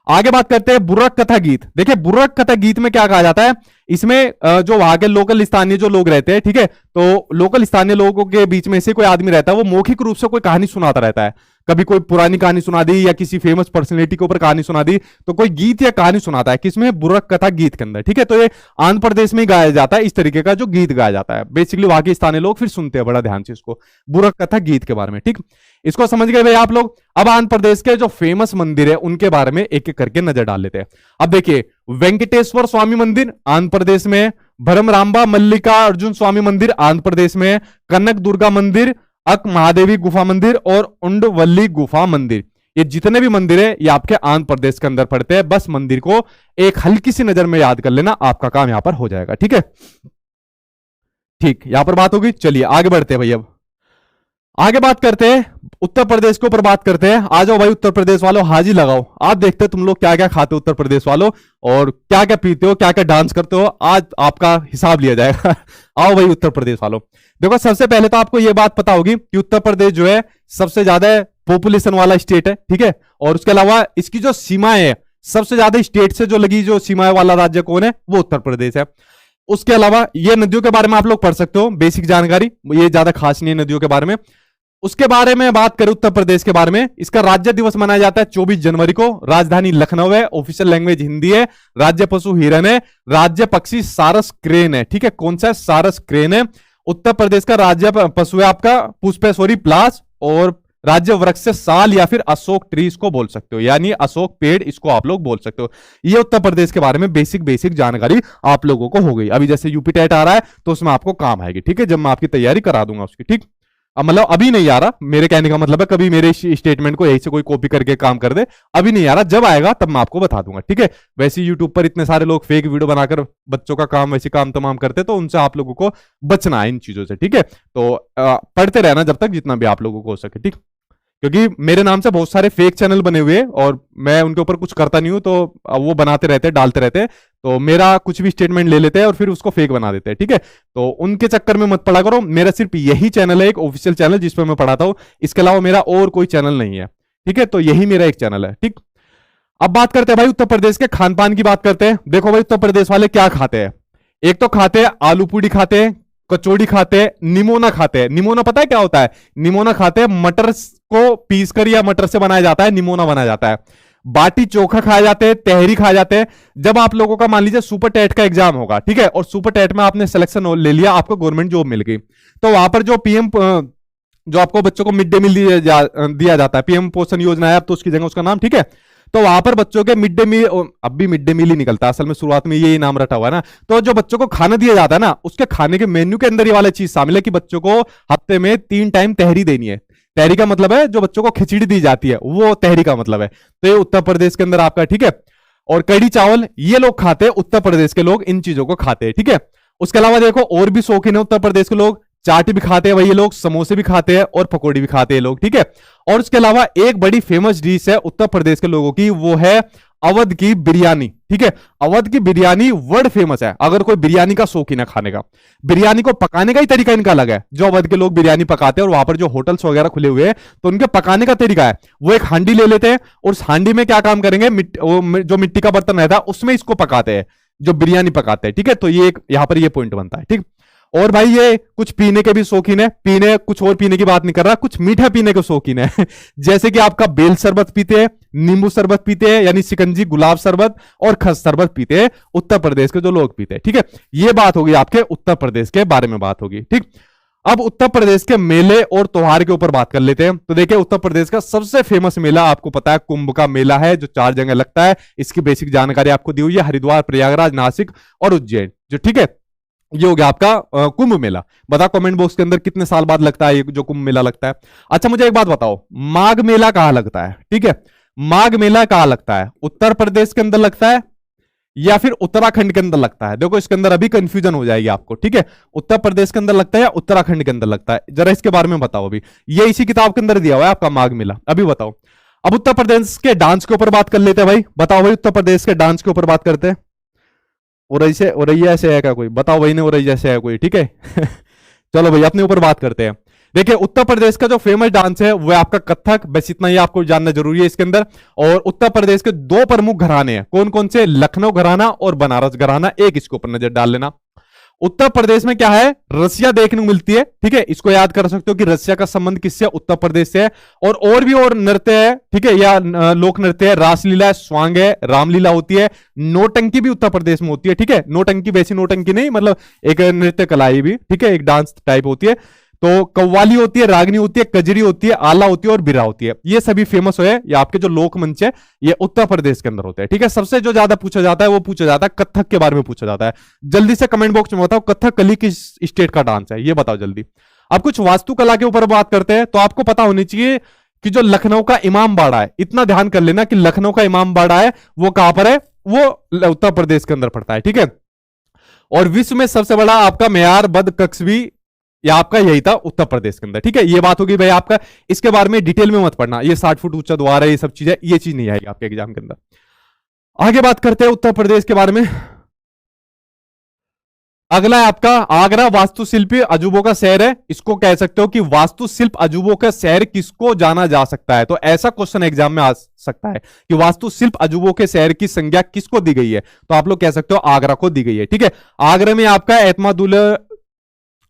आगे बात करते हैं बुर्रक कथा गीत। देखिए, बुर्रक कथा गीत में क्या कहा जाता है, इसमें जो वहां के लोकल स्थानीय जो लोग रहते हैं, ठीक है, तो लोकल स्थानीय लोगों के बीच में से कोई आदमी रहता है, वो मौखिक रूप से कोई कहानी सुनाता रहता है। कभी कोई पुरानी कहानी सुना दी या किसी फेमस पर्सनैलिटी के ऊपर कहानी सुना दी, तो कोई गीत या कहानी सुनाता है, किसमें? बुर्रक कथा गीत के अंदर। ठीक है, तो ये आंध्र प्रदेश में गाया जाता है, इस तरीके का जो गीत गाया जाता है। बेसिकली वहां के स्थानीय लोग फिर सुनते हैं बड़ा ध्यान से इसको, बुर्रक कथा गीत के बारे में। ठीक, इसको समझ गए भाई आप लोग। अब आंध्र प्रदेश के जो फेमस मंदिर है उनके बारे में एक एक करके नजर डाल लेते हैं। अब देखिए, वेंकटेश्वर स्वामी मंदिर आंध्र प्रदेश में, भरमरांबा मल्लिका अर्जुन स्वामी मंदिर आंध्र प्रदेश में, कनक दुर्गा मंदिर, अक महादेवी गुफा मंदिर और उंडवल्ली गुफा मंदिर, ये जितने भी मंदिर है ये आपके आंध्र प्रदेश के अंदर पड़ते हैं। बस मंदिर को एक हल्की सी नजर में याद कर लेना, आपका काम यहां पर हो जाएगा। ठीक है, ठीक, यहां पर बात होगी। चलिए आगे बढ़ते हैं भाई, अब आगे बात करते हैं उत्तर प्रदेश के ऊपर बात करते हैं। आ जाओ भाई उत्तर प्रदेश वालों, हाजी लगाओ। आज देखते हैं तुम लोग क्या क्या खाते हो उत्तर प्रदेश वालों, और क्या क्या पीते हो, क्या क्या डांस करते हो, आज आपका हिसाब लिया जाएगा। आओ भाई उत्तर प्रदेश वालों। देखो, सबसे पहले तो आपको यह बात पता होगी कि उत्तर प्रदेश जो है सबसे ज्यादा पॉपुलेशन वाला स्टेट है। ठीक है, और उसके अलावा इसकी जो सीमाएं है, सबसे ज्यादा स्टेट से जो लगी जो सीमाएं वाला राज्य कौन है? वो उत्तर प्रदेश है। उसके अलावा ये नदियों के बारे में आप लोग पढ़ सकते हो, बेसिक जानकारी, ये ज्यादा खास नहीं है नदियों के बारे में। उसके बारे में बात करें उत्तर प्रदेश के बारे में, इसका राज्य दिवस मनाया जाता है 24 जनवरी को। राजधानी लखनऊ है, ऑफिशियल लैंग्वेज हिंदी है, राज्य पशु हिरन है, राज्य पक्षी सारस क्रेन है। ठीक है, कौन सा? सारस क्रेन है। उत्तर प्रदेश का राज्य पशु है आपका पुष्पेश्वरी प्लास, और राज्य वृक्ष से साल या फिर अशोक ट्री इसको बोल सकते हो, यानी अशोक पेड़ इसको आप लोग बोल सकते हो। ये उत्तर प्रदेश के बारे में बेसिक बेसिक जानकारी आप लोगों को हो गई। अभी जैसे यूपी टेट आ रहा है तो उसमें आपको काम आएगी। ठीक है, जब मैं आपकी तैयारी करा दूंगा उसकी। ठीक, अब मतलब अभी नहीं आ रहा, मेरे कहने का मतलब है कभी मेरे स्टेटमेंट को यही से कोई कॉपी करके काम कर दे, अभी नहीं आ रहा, जब आएगा तब मैं आपको बता दूंगा। ठीक है, वैसे यूट्यूब पर इतने सारे लोग फेक वीडियो बनाकर बच्चों का काम वैसे काम तमाम करते, तो उनसे आप लोगों को बचना है इन चीजों से। ठीक है, तो पढ़ते रहना जब तक जितना भी आप लोगों को हो सके। ठीक, क्योंकि मेरे नाम से बहुत सारे फेक चैनल बने हुए हैं और मैं उनके ऊपर कुछ करता नहीं हूं, तो वो बनाते रहते हैं, डालते रहते हैं, तो मेरा कुछ भी स्टेटमेंट ले लेते हैं और फिर उसको फेक बना देते हैं। ठीक है, तो उनके चक्कर में मत पड़ा करो। मेरा सिर्फ यही चैनल है, एक ऑफिशियल चैनल, जिसपे मैं पढ़ाता हूं, इसके अलावा मेरा और कोई चैनल नहीं है। ठीक है, तो यही मेरा एक चैनल है। ठीक, अब बात करते हैं भाई उत्तर प्रदेश के खान पान की बात करते हैं। देखो भाई, उत्तर प्रदेश वाले क्या खाते हैं? एक तो खाते हैं आलू पूड़ी, खाते हैं कचौड़ी, खाते हैं निमोना, खाते हैं निमोना। पता है क्या होता है निमोना? खाते हैं मटर को पीसकर या मटर से बनाया जाता है, निमोना बनाया जाता है। बाटी चोखा खाए जाते हैं, तहरी खाए जाते हैं। जब आप लोगों का मान लीजिए सुपर टेट का एग्जाम होगा, ठीक है, और सुपर टेट में आपने सिलेक्शन ले लिया, आपको गवर्नमेंट जॉब मिल गई, तो वहां पर जो पीएम जो आपको बच्चों को मिड डे मील दिया जाता है, पीएम पोषण योजना है अब तो उसकी जगह उसका नाम, ठीक है, तो वहां पर बच्चों के मिड डे मील, अब भी मिड डे मील ही निकलता है असल में, शुरुआत में यही नाम रटा हुआ है ना, तो जो बच्चों को खाना दिया जाता है ना, उसके खाने के मेन्यू के अंदर ये वाला चीज शामिल है कि बच्चों को हफ्ते में 3 टाइम तहरी देनी है। तहरी का मतलब है जो बच्चों को खिचड़ी दी जाती है, वो तहरी का मतलब है। तो ये उत्तर प्रदेश के अंदर आपका, ठीक है, और कड़ी चावल ये लोग खाते हैं, उत्तर प्रदेश के लोग इन चीजों को खाते हैं, ठीक है। उसके अलावा देखो और भी शौकीन है उत्तर प्रदेश के लोग, चाट भी खाते हैं भाई ये लोग, समोसे भी खाते हैं और पकौड़ी भी खाते हैं लोग, ठीक है। और उसके अलावा एक बड़ी फेमस डिश है उत्तर प्रदेश के लोगों की, वो है अवध की बिरयानी। ठीक है, अवध की बिरयानी वर्ल्ड फेमस है। अगर कोई बिरयानी का शौकीन है खाने का, बिरयानी को पकाने का ही तरीका इनका अलग है। जो अवध के लोग बिरयानी पकाते हैं और वहां पर जो होटल्स वगैरह खुले हुए हैं, तो उनके पकाने का तरीका है, वो एक हांडी ले लेते हैं और उस हांडी में क्या काम करेंगे, जो मिट्टी का बर्तन रहता है उसमें इसको पकाते हैं, जो बिरयानी पकाते हैं। ठीक है, तो ये एक यहां पर ये पॉइंट बनता है। ठीक, और भाई ये कुछ पीने के भी शौकीन है, पीने कुछ और पीने की बात नहीं कर रहा, कुछ मीठा पीने के शौकीन है जैसे कि आपका बेल शरबत पीते हैं, नींबू शरबत पीते हैं यानी शिकंजी, गुलाब शरबत और खस शरबत पीते हैं उत्तर प्रदेश के जो लोग पीते हैं। ठीक है, ये बात होगी आपके उत्तर प्रदेश के बारे में बात होगी। ठीक, अब उत्तर प्रदेश के मेले और त्योहार के ऊपर बात कर लेते हैं। तो देखिए, उत्तर प्रदेश का सबसे फेमस मेला आपको पता है, कुंभ का मेला है, जो 4 जगह लगता है। इसकी बेसिक जानकारी आपको दी हुई है, हरिद्वार, प्रयागराज, नासिक और उज्जैन। जो ठीक है, ये हो गया आपका कुंभ मेला। बताओ कमेंट बॉक्स के अंदर कितने साल बाद लगता है ये जो कुंभ मेला लगता है। अच्छा, मुझे एक बात बताओ, माघ मेला कहां लगता है? ठीक है, माघ मेला कहां लगता है? उत्तर प्रदेश के अंदर लगता है या फिर उत्तराखंड के अंदर लगता है? देखो, इसके अंदर अभी कंफ्यूजन हो जाएगी आपको। ठीक है, उत्तर प्रदेश के अंदर लगता है या उत्तराखंड के अंदर लगता है, जरा इसके बारे में बताओ। अभी ये इसी किताब के अंदर दिया हुआ है आपका माघ मेला, अभी बताओ। अब उत्तर प्रदेश के डांस के ऊपर बात कर लेते हैं भाई। बताओ भाई, उत्तर प्रदेश के डांस के ऊपर बात करते हैं। उरैया ऐसे है क्या कोई? बताओ भाई ने, उरैया ऐसे है कोई? ठीक है चलो भाई अपने ऊपर बात करते हैं। देखिए, उत्तर प्रदेश का जो फेमस डांस है वो है आपका कथक। बस इतना ही आपको जानना जरूरी है इसके अंदर। और उत्तर प्रदेश के 2 प्रमुख घराने हैं, कौन कौन से? लखनऊ घराना और बनारस घराना। एक इसके ऊपर नजर डाल लेना। उत्तर प्रदेश में क्या है? रसिया देखने को मिलती है। ठीक है, इसको याद कर सकते हो कि रसिया का संबंध किससे? उत्तर प्रदेश से है। और भी और नृत्य है, ठीक है, या लोक नृत्य है, रासलीला है, स्वांग है, रामलीला होती है, नौटंकी भी उत्तर प्रदेश में होती है। ठीक है, नौटंकी वैसी नौटंकी नहीं, मतलब एक नृत्य कला भी, ठीक है, एक डांस टाइप होती है। तो कव्वाली होती है, रागनी होती है, कजरी होती है, आला होती है और बिरा होती है। ये सभी फेमस है। ये आपके जो लोक मंच है ये उत्तर प्रदेश के अंदर होते हैं। ठीक है, सबसे जो ज्यादा पूछा जाता है वो पूछा जाता है कथक के बारे में पूछा जाता है। जल्दी से कमेंट बॉक्स में बताओ, कथकली किस स्टेट का डांस है, ये बताओ जल्दी। अब कुछ वास्तुकला के ऊपर बात करते हैं। तो आपको पता होनी चाहिए कि जो लखनऊ का इमाम बाड़ा है, इतना ध्यान कर लेना कि लखनऊ का इमाम बाड़ा है वो कहां पर है? वो उत्तर प्रदेश के अंदर पड़ता है। ठीक है, और विश्व में सबसे बड़ा आपका मेयार बद कक्ष भी या आपका यही था उत्तर प्रदेश के अंदर। ठीक है, ये बात होगी भाई आपका। इसके बारे में डिटेल में मत पढ़ना, ये 60 फुट ऊंचा द्वार है, ये सब चीजें, ये चीज नहीं आएगी आपके एग्जाम के अंदर। आगे बात करते हैं उत्तर प्रदेश के बारे में। अगला है आपका आगरा, वास्तुशिल्प अजूबों का शहर है। इसको कह सकते हो कि वास्तुशिल्प अजूबों का शहर किसको जाना जा सकता है? तो ऐसा क्वेश्चन एग्जाम में आ सकता है कि वास्तुशिल्प अजूबों के शहर की संज्ञा किसको दी गई है? तो आप लोग कह सकते हो आगरा को दी गई है। ठीक है, आगरा में आपका एतमादुल्ला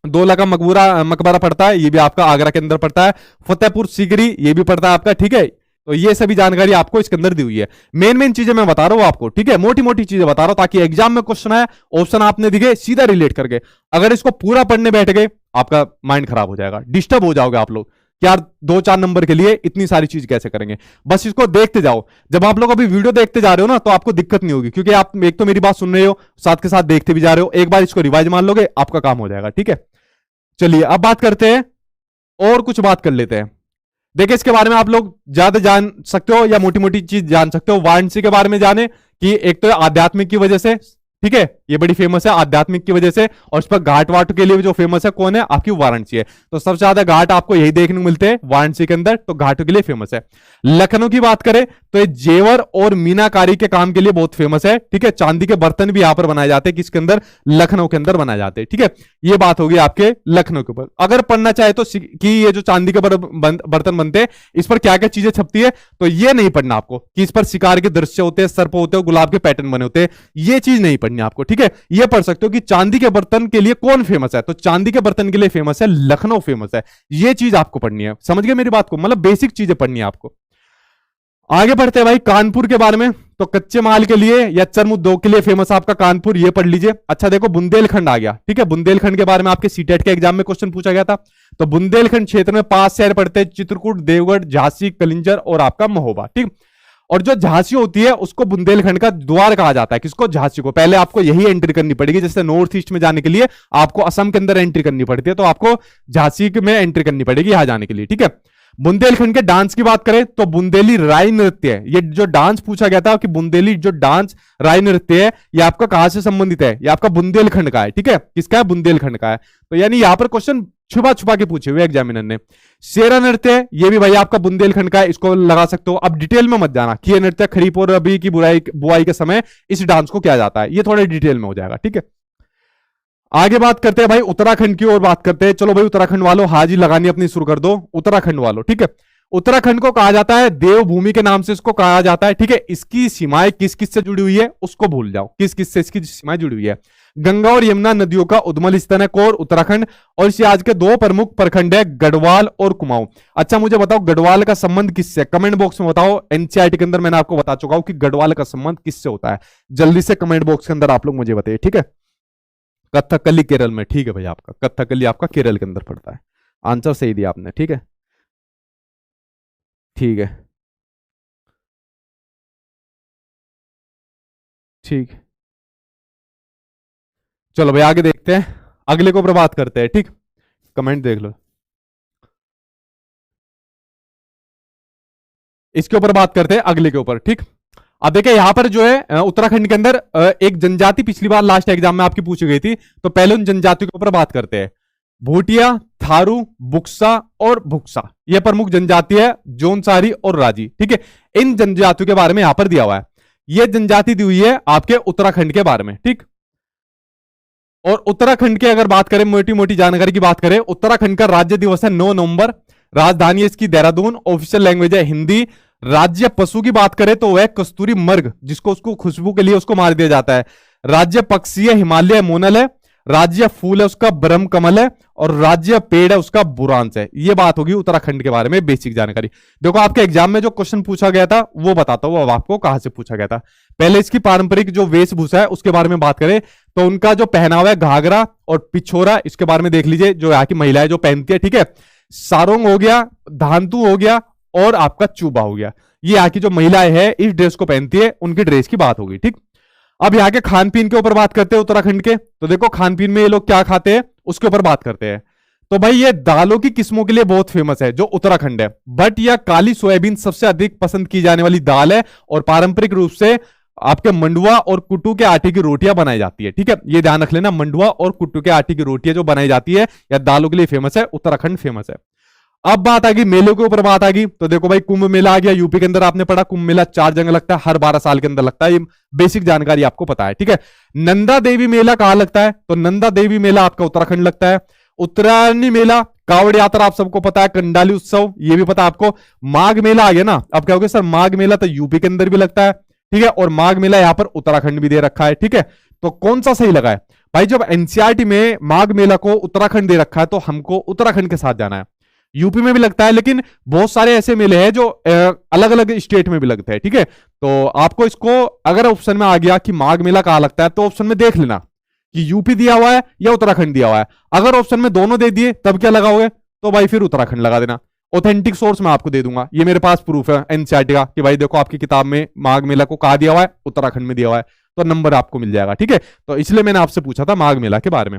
का मकबरा पड़ता है, ये भी आपका आगरा के अंदर पड़ता है। फतेहपुर सीकरी ये भी पड़ता है आपका। ठीक है, तो ये सभी जानकारी आपको इसके अंदर दी हुई है। मेन चीजें मैं बता रहा हूं आपको। ठीक है, मोटी मोटी चीजें बता रहा हूं ताकि एग्जाम में क्वेश्चन आए, ऑप्शन आपने दिखे, सीधा रिलेट करके। अगर इसको पूरा पढ़ने बैठ गए आपका माइंड खराब हो जाएगा, डिस्टर्ब हो जाओगे आप लोग। यार 2-4 नंबर के लिए इतनी सारी चीज कैसे करेंगे? बस इसको देखते जाओ। जब आप लोग अभी वीडियो देखते जा रहे हो ना, तो आपको दिक्कत नहीं होगी, क्योंकि आप एक तो मेरी बात सुन रहे हो, साथ के साथ देखते भी जा रहे हो। एक बार इसको रिवाइज मान लोगे, आपका काम हो जाएगा। ठीक है, चलिए अब बात करते हैं, और कुछ बात कर लेते हैं। देखिए, इसके बारे में आप लोग ज्यादा जान सकते हो या मोटी मोटी चीज जान सकते हो। वाराणसी के बारे में जाने कि एक तो आध्यात्मिक की वजह से, ठीक है, ये बड़ी फेमस है आध्यात्मिक की वजह से। और इस पर घाट वाट के लिए जो फेमस है कौन है? आपकी वाराणसी है। तो सबसे ज्यादा घाट आपको यही देखने को मिलते हैं वाराणसी के अंदर, तो घाटों के लिए फेमस है। लखनऊ की बात करें तो ये जेवर और मीनाकारी के काम के लिए बहुत फेमस है। ठीक है, चांदी के बर्तन भी यहां पर बनाए जाते हैं, किसके अंदर? लखनऊ के अंदर बनाए जाते हैं। ठीक है, ये बात होगी आपके लखनऊ के ऊपर। अगर पढ़ना चाहे तो कि ये जो चांदी के बर्तन बनते हैं, इस पर क्या क्या चीजें छपती है, तो ये नहीं पढ़ना आपको कि इस पर शिकार के दृश्य होते हैं, सर्प होते हैं, गुलाब के पैटर्न बने होते हैं, ये चीज नहीं पढ़नी आपको। ठीक है, ये पढ़ सकते हो कि चांदी के बर्तन के लिए कौन फेमस है, तो चांदी के बर्तन के लिए फेमस है लखनऊ, फेमस है। ये चीज आपको पढ़नी है। समझ गए मेरी बात को? मतलब बेसिक चीजें पढ़नी है आपको। आगे बढ़ते हैं भाई कानपुर के बारे में। तो कच्चे माल के लिए या चर्म उद्योग के लिए फेमस आपका कानपुर, ये पढ़ लीजिए। अच्छा देखो, बुंदेलखंड आ गया। ठीक है, बुंदेलखंड के बारे में आपके सीटेट के एग्जाम में क्वेश्चन पूछा गया था। तो बुंदेलखंड क्षेत्र में 5 शहर पड़ते हैं, चित्रकूट, देवगढ़, झांसी, कलिंजर और आपका महोबा। ठीक, और जो झांसी होती है उसको बुंदेलखंड का द्वार कहा जाता है। किसको? झांसी को। पहले आपको यही एंट्री करनी पड़ेगी, जैसे नॉर्थ ईस्ट में जाने के लिए आपको असम के अंदर एंट्री करनी पड़ती है, तो आपको झांसी में एंट्री करनी पड़ेगी यहां जाने के लिए। ठीक है, बुंदेलखंड के डांस की बात करें तो बुंदेली राई नृत्य है। ये जो डांस पूछा गया था कि बुंदेली जो डांस राई नृत्य है, ये आपका कहां से संबंधित है? ये आपका बुंदेलखंड का है। ठीक है, किसका है? बुंदेलखंड का है। तो यानी यहां पर क्वेश्चन छुपा छुपा के पूछे हुए एग्जामिनर ने। शेरा नृत्य, ये भी भाई आपका बुंदेलखंड का है, इसको लगा सकते हो। अब डिटेल में मत जाना कि ये नृत्य खरीफ और रबी की बुआई के समय इस डांस को किया जाता है, ये थोड़ा डिटेल में हो जाएगा, ठीक है। आगे बात करते हैं भाई उत्तराखंड की ओर बात करते हैं। चलो भाई उत्तराखंड वालों हाजी लगानी अपनी शुरू कर दो, उत्तराखंड वालों, ठीक है। उत्तराखंड को कहा जाता है देवभूमि के नाम से इसको कहा जाता है, ठीक है। इसकी सीमाएं किस किस से जुड़ी हुई है उसको भूल जाओ, किस किस से इसकी सीमाएं जुड़ी हुई है। गंगा और यमुना नदियों का उद्गम स्थल है कौन? उत्तराखंड। और इसे आज के दो प्रमुख प्रखंड है गढ़वाल और कुमाऊं। अच्छा मुझे बताओ गढ़वाल का संबंध किससे, कमेंट बॉक्स में बताओ। एनसीईआरटी के अंदर मैंने आपको बता चुका हूं कि गढ़वाल का संबंध किससे होता है, जल्दी से कमेंट बॉक्स के अंदर आप लोग मुझे बताइए, ठीक है। कथकली केरल में, ठीक है भाई, आपका कथकली आपका केरल के अंदर पड़ता है। आंसर सही दिया आपने, ठीक है, ठीक है, ठीक। चलो भाई आगे देखते हैं, अगले को बात करते हैं, ठीक। कमेंट देख लो, इसके ऊपर बात करते हैं अगले के ऊपर, ठीक। अब देखिए यहां पर जो है उत्तराखंड के अंदर एक जनजाति पिछली बार लास्ट एग्जाम में आपकी पूछी गई थी, तो पहले उन जनजातियों के ऊपर बात करते हैं। भूटिया, थारू, बुक्सा और भुक्सा, यह प्रमुख जनजाति है, जोनसारी और राजी, ठीक है। इन जनजातियों के बारे में यहां पर दिया हुआ है। यह जनजाति दी हुई है आपके उत्तराखंड के बारे में, ठीक। और उत्तराखंड की अगर बात करें, मोटी मोटी जानकारी की बात करें, उत्तराखंड का राज्य दिवस है 9 नवंबर, राजधानी है इसकी देहरादून, ऑफिशियल लैंग्वेज है हिंदी। राज्य पशु की बात करें तो वह कस्तूरी मर्ग, जिसको उसको खुशबू के लिए उसको मार दिया जाता है। राज्य पक्षी है हिमालय मोनल है। राज्य फूल है उसका ब्रह्म कमल है। और राज्य पेड़ है उसका बुरांस है। ये बात होगी उत्तराखंड के बारे में बेसिक जानकारी। देखो आपके एग्जाम में जो क्वेश्चन पूछा गया था वो बताता हूं अब आपको कहां से पूछा गया था। पहले इसकी पारंपरिक जो वेशभूषा है उसके बारे में बात करें तो उनका जो पहनावा है घाघरा और पिछोरा, इसके बारे में देख लीजिए, जो यहाँ की महिलाएं जो पहनती है, ठीक है। सारोंग हो गया, धांतु हो गया और आपका चूबा हो गया। ये यहाँ की जो महिलाएं हैं इस ड्रेस को पहनती है, उनकी ड्रेस की बात होगी, ठीक। अब यहाँ के खान पीन के ऊपर बात करते हैं उत्तराखंड के, तो देखो खान पीन में ये लोग क्या खाते हैं उसके ऊपर बात करते हैं। तो भाई ये दालों की किस्मों के लिए बहुत फेमस है जो उत्तराखंड है, बट यह काली सोयाबीन सबसे अधिक पसंद की जाने वाली दाल है और पारंपरिक रूप से आपके मंडुआ और कुट्टू के आटे की रोटियां बनाई जाती है, ठीक है। ये ध्यान रख लेना, मंडुआ और कुट्टू के आटे की रोटियां जो बनाई जाती है या दालों के लिए फेमस है, उत्तराखंड फेमस है। अब बात आ गई मेलों के ऊपर बात आ गई, तो देखो भाई कुंभ मेला आ गया यूपी के अंदर, आपने पढ़ा कुंभ मेला 4 जगह लगता है, हर 12 साल के अंदर लगता है, ये बेसिक जानकारी आपको पता है, ठीक है। नंदा देवी मेला कहां लगता है, तो नंदा देवी मेला आपका उत्तराखंड लगता है। उत्तरायणी मेला, कावड़ यात्रा आप सबको पता है, कंडाली उत्सव ये भी पता है आपको। माघ मेला आ गया ना, अब क्या होगा सर माघ मेला तो यूपी के अंदर भी लगता है, ठीक है, और माघ मेला यहां पर उत्तराखंड भी दे रखा है, ठीक है। तो कौन सा सही लगा है भाई, जब एनसीईआरटी में माघ मेला को उत्तराखंड दे रखा है तो हमको उत्तराखंड के साथ जाना है। यूपी में भी लगता है लेकिन बहुत सारे ऐसे मेले हैं जो अलग अलग स्टेट में भी लगते हैं, ठीक है। तो आपको इसको अगर ऑप्शन में आ गया कि माघ मेला कहां लगता है तो ऑप्शन में देख लेना कि यूपी दिया हुआ है या उत्तराखंड दिया हुआ है। अगर ऑप्शन में दोनों दे दिए तब क्या लगाओगे, तो भाई फिर उत्तराखंड लगा देना। ऑथेंटिक सोर्स मैं आपको दे दूंगा, ये मेरे पास प्रूफ है एनसीईआरटी का कि भाई देखो आपकी किताब में माघ मेला को कहा दिया हुआ है, उत्तराखंड में दिया हुआ है, तो नंबर आपको मिल जाएगा, ठीक है। तो इसलिए मैंने आपसे पूछा था माघ मेला के बारे में।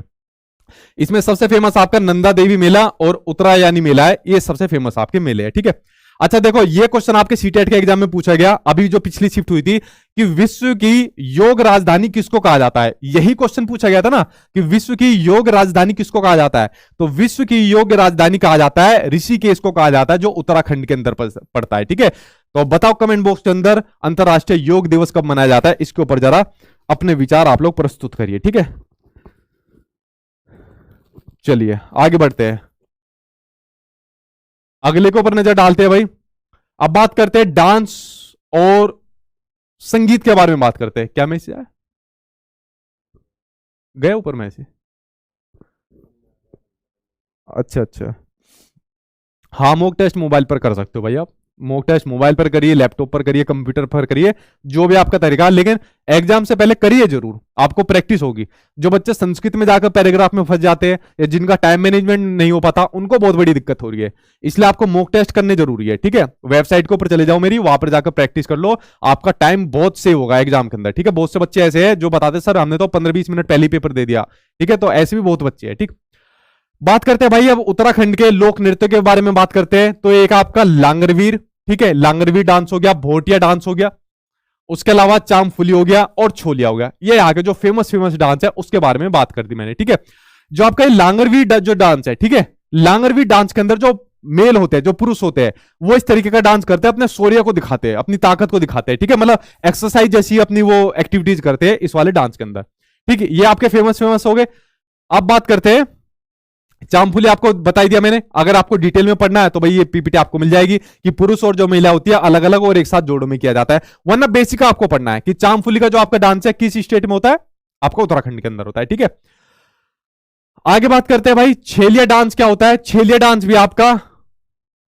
इसमें सबसे फेमस आपका नंदा देवी मेला और उत्तरायणी मेला है, ये सबसे फेमस आपके मेले हैं, ठीक है। अच्छा देखो ये क्वेश्चन आपके सीटेट के एग्जाम में पूछा गया, अभी जो पिछली शिफ्ट हुई थी कि विश्व की योग राजधानी किसको कहा जाता है, यही क्वेश्चन पूछा गया था ना कि विश्व की योग राजधानी किसको कहा जाता है। तो विश्व की योग राजधानी कहा जाता है ऋषिकेश को कहा जाता है, जो उत्तराखंड के अंदर पड़ता है, ठीक है। तो बताओ कमेंट बॉक्स के अंदर अंतरराष्ट्रीय योग दिवस कब मनाया जाता है, इसके ऊपर जरा अपने विचार आप लोग प्रस्तुत करिए, ठीक है। चलिए आगे बढ़ते हैं, अगले के ऊपर नजर डालते हैं भाई। अब बात करते हैं डांस और संगीत के बारे में बात करते हैं। क्या मैसेज आया, गए ऊपर मैसेज, अच्छा अच्छा। हाँ मॉक टेस्ट मोबाइल पर कर सकते हो भाई, आप मॉक टेस्ट मोबाइल पर करिए, लैपटॉप पर करिए, कंप्यूटर पर करिए, जो भी आपका तरीका, लेकिन एग्जाम से पहले करिए जरूर, आपको प्रैक्टिस होगी। जो बच्चे संस्कृत में जाकर पैराग्राफ में फंस जाते हैं या जिनका टाइम मैनेजमेंट नहीं हो पाता, उनको बहुत बड़ी दिक्कत हो रही है, इसलिए आपको मॉक टेस्ट करने जरूरी है, ठीक है। वेबसाइट के ऊपर चले जाओ मेरी, वहां पर जाकर प्रैक्टिस कर लो, आपका टाइम बहुत सेव होगा एग्जाम के अंदर, ठीक है। बहुत से बच्चे ऐसे हैं जो बताते सर हमने तो 15-20 मिनट पहले ही पेपर दे दिया, ठीक है। तो ऐसे भी बहुत बच्चे हैं, ठीक। बात करते हैं भाई अब उत्तराखंड के लोक नृत्य के बारे में बात करते हैं। तो एक आपका लांगरवीर, ठीक है, लांगरवीर डांस हो गया, भोटिया डांस हो गया, उसके अलावा चामफुली हो गया और छोलिया हो गया। ये यहाँ के जो फेमस फेमस डांस है उसके बारे में बात कर दी मैंने, ठीक है। जो आपका ये लांगरवीर जो डांस है, ठीक है, लांगरवी डांस के अंदर जो मेल होते हैं, जो पुरुष होते हैं, वो इस तरीके का डांस करते हैं, अपने शौर्य को दिखाते हैं, अपनी ताकत को दिखाते हैं, ठीक है, मतलब एक्सरसाइज जैसी अपनी वो एक्टिविटीज करते हैं इस वाले डांस के अंदर। ठीक है, ये आपके फेमस फेमस हो गए। अब बात करते हैं चामफुली, आपको बता दिया मैंने। अगर आपको डिटेल में पढ़ना है तो भाई ये पीपीटी आपको मिल जाएगी कि पुरुष और जो महिला होती है अलग अलग और एक साथ जोड़ों में किया जाता है, वरना बेसिक आपको पढ़ना है कि चामफुली का जो आपका डांस है किस स्टेट में होता है, आपका उत्तराखंड के अंदर होता है। ठीक है, आगे बात करते हैं भाई छेलिया डांस क्या होता है। छेलिया डांस भी आपका